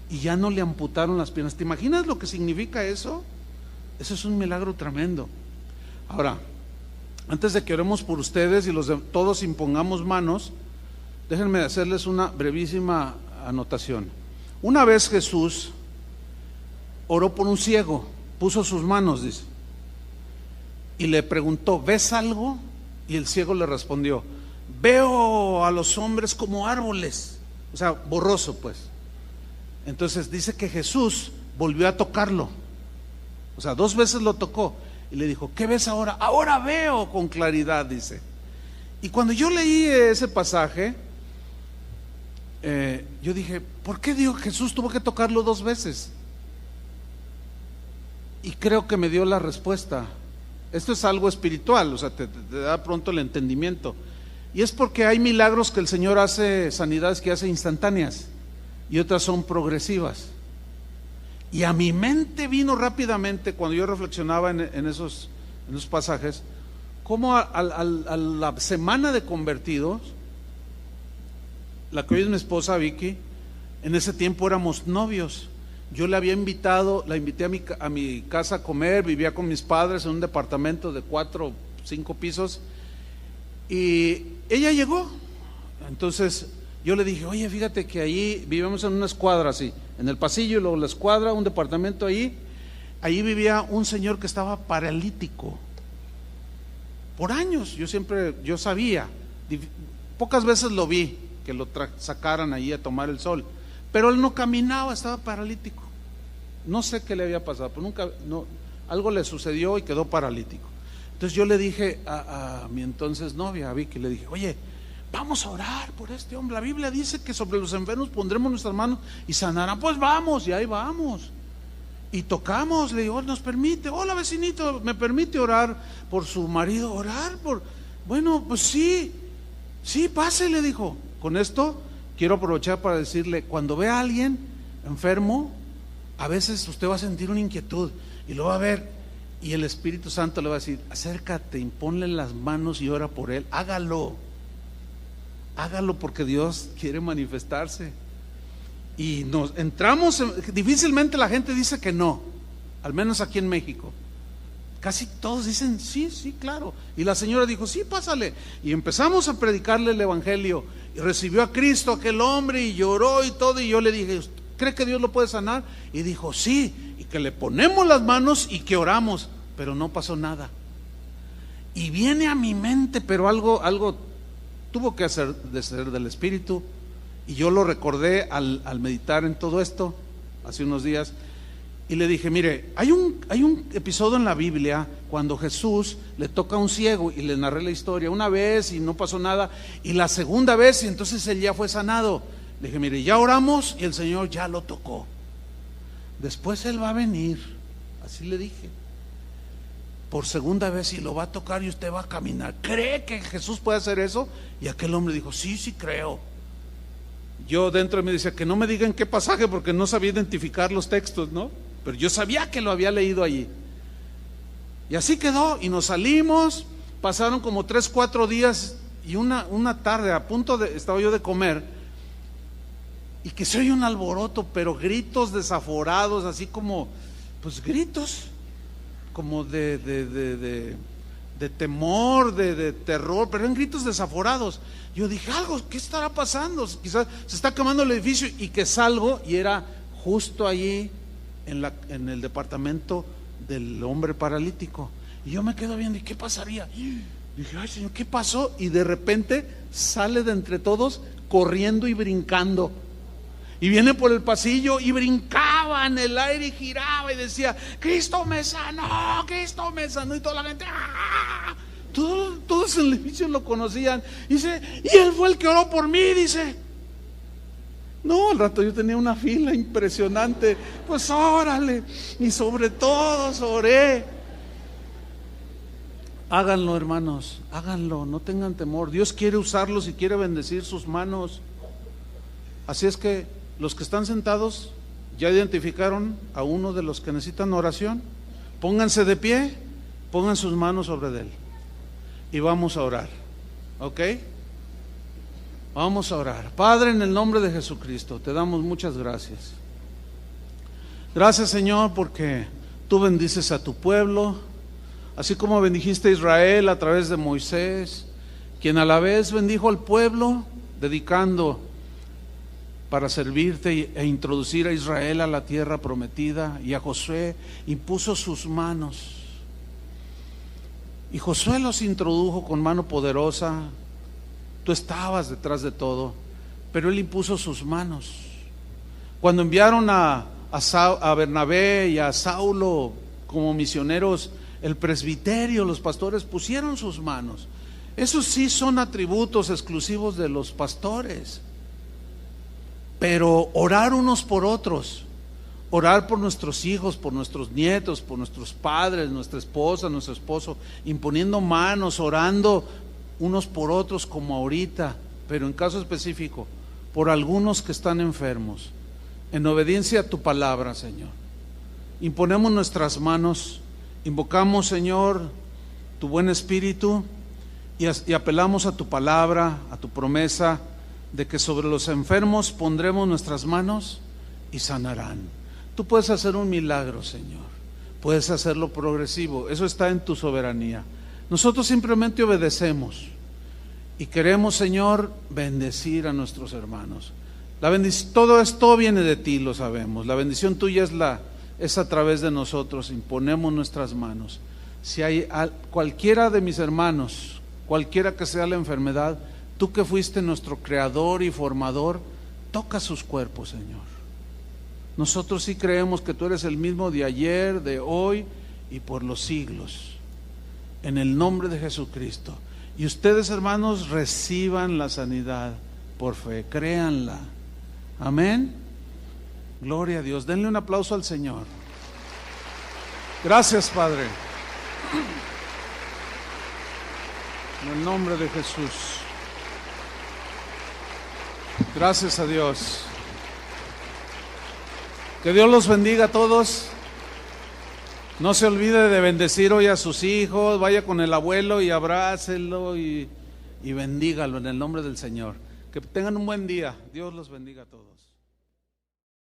y ya no le amputaron las piernas. ¿Te imaginas lo que significa eso? Eso es un milagro tremendo. Ahora, antes de que oremos por ustedes y todos impongamos manos, déjenme hacerles una brevísima anotación. Una vez Jesús oró por un ciego, puso sus manos, dice, y le preguntó, ¿ves algo? Y el ciego le respondió, veo a los hombres como árboles, o sea, borroso pues. Entonces dice que Jesús volvió a tocarlo, o sea, 2 veces lo tocó. Y le dijo, ¿qué ves ahora? Ahora veo con claridad, dice. Y cuando yo leí ese pasaje, yo dije, ¿por qué Jesús tuvo que tocarlo 2 veces? Y creo que me dio la respuesta. Esto es algo espiritual, o sea, te da pronto el entendimiento. Y es porque hay milagros que el Señor hace, sanidades que hace instantáneas, y otras son progresivas. Y a mi mente vino rápidamente, cuando yo reflexionaba en esos pasajes, como a la semana de convertidos, la que hoy es mi esposa Vicky, en ese tiempo éramos novios. Yo la invité a mi casa a comer, vivía con mis padres en un departamento de 4 o 5 pisos, y ella llegó. Entonces yo le dije, oye, fíjate que ahí vivíamos en una escuadra así, en el pasillo y luego la escuadra, un departamento ahí vivía un señor que estaba paralítico por años. Yo sabía, pocas veces lo vi que lo sacaran ahí a tomar el sol, pero él no caminaba, estaba paralítico. No sé qué le había pasado, pero algo le sucedió y quedó paralítico. Entonces yo le dije a mi entonces novia, a Vicky, le dije, oye, vamos a orar por este hombre. La Biblia dice que sobre los enfermos pondremos nuestras manos y sanarán. Pues vamos, y ahí vamos. Y tocamos, le digo, nos permite, hola vecinito, ¿me permite orar por su marido? ¿Orar por? Bueno, pues sí, pase, le dijo. Con esto quiero aprovechar para decirle, cuando vea a alguien enfermo, a veces usted va a sentir una inquietud y lo va a ver, y el Espíritu Santo le va a decir, acércate, imponle las manos y ora por él. Hágalo porque Dios quiere manifestarse. Y nos entramos, difícilmente la gente dice que no, al menos aquí en México. Casi todos dicen sí, claro. Y la señora dijo, sí, pásale. Y empezamos a predicarle el evangelio, y recibió a Cristo aquel hombre, y lloró y todo. Y yo le dije, ¿cree que Dios lo puede sanar? Y dijo, sí, y que le ponemos las manos y que oramos. Pero no pasó nada. Y viene a mi mente, pero algo tuvo que ser del Espíritu, y yo lo recordé al meditar en todo esto hace unos días, y le dije, mire, hay un episodio en la Biblia cuando Jesús le toca a un ciego, y le narré la historia una vez y no pasó nada, y la segunda vez, y entonces él ya fue sanado. Le dije, mire, ya oramos y el Señor ya lo tocó, después él va a venir, así le dije, por segunda vez, y lo va a tocar y usted va a caminar. ¿Cree que Jesús puede hacer eso? Y aquel hombre dijo, sí creo. Yo dentro de mí decía, que no me digan qué pasaje, porque no sabía identificar los textos, ¿no? Pero yo sabía que lo había leído allí. Y así quedó, y nos salimos. Pasaron como 3-4 días, y una tarde estaba yo de comer, y que se oye un alboroto, pero gritos desaforados, así como, pues gritos como de temor, de terror, pero eran gritos desaforados. Yo dije, ¿qué estará pasando? Quizás se está quemando el edificio. Y que salgo, y era justo allí en el departamento del hombre paralítico. Y yo me quedo viendo, ¿y qué pasaría? Dije, ay Señor, ¿qué pasó? Y de repente sale de entre todos corriendo y brincando. Y viene por el pasillo y brincaba en el aire y giraba y decía: Cristo me sanó, Cristo me sanó. Y toda la gente, ¡ah! Todos en el edificio lo conocían. Dice: y él fue el que oró por mí, dice. No, al rato yo tenía una fila impresionante. Pues órale, y sobre todos oré. Háganlo, hermanos, háganlo, no tengan temor. Dios quiere usarlos y quiere bendecir sus manos. Así es que los que están sentados ya identificaron a uno de los que necesitan oración. Pónganse de pie, pongan sus manos sobre él y vamos a orar, ¿ok? Vamos a orar. Padre, en el nombre de Jesucristo, te damos muchas gracias. Gracias, Señor, porque tú bendices a tu pueblo, así como bendijiste a Israel a través de Moisés, quien a la vez bendijo al pueblo, dedicando para servirte e introducir a Israel a la tierra prometida, y a Josué impuso sus manos. Y Josué los introdujo con mano poderosa. Tú estabas detrás de todo, pero él impuso sus manos. Cuando enviaron a Bernabé y a Saulo como misioneros, el presbiterio, los pastores pusieron sus manos. Esos sí son atributos exclusivos de los pastores. Pero orar unos por otros, orar por nuestros hijos, por nuestros nietos, por nuestros padres, nuestra esposa, nuestro esposo, imponiendo manos, orando unos por otros como ahorita, pero en caso específico, por algunos que están enfermos, en obediencia a tu palabra, Señor. Imponemos nuestras manos, invocamos, Señor, tu buen espíritu y apelamos a tu palabra, a tu promesa de que sobre los enfermos pondremos nuestras manos y sanarán. Tú puedes hacer un milagro, Señor, puedes hacerlo progresivo, eso está en tu soberanía. Nosotros simplemente obedecemos y queremos, Señor, bendecir a nuestros hermanos. Todo esto viene de ti, lo sabemos. La bendición tuya es a través de nosotros. Imponemos nuestras manos. Si hay cualquiera de mis hermanos, cualquiera que sea la enfermedad, tú que fuiste nuestro creador y formador, toca sus cuerpos, Señor. Nosotros sí creemos que tú eres el mismo de ayer, de hoy y por los siglos. En el nombre de Jesucristo. Y ustedes, hermanos, reciban la sanidad por fe, créanla. Amén. Gloria a Dios. Denle un aplauso al Señor. Gracias, Padre. En el nombre de Jesús. Gracias a Dios. Que Dios los bendiga a todos. No se olvide de bendecir hoy a sus hijos. Vaya con el abuelo y abrácelo y bendígalo en el nombre del Señor. Que tengan un buen día. Dios los bendiga a todos.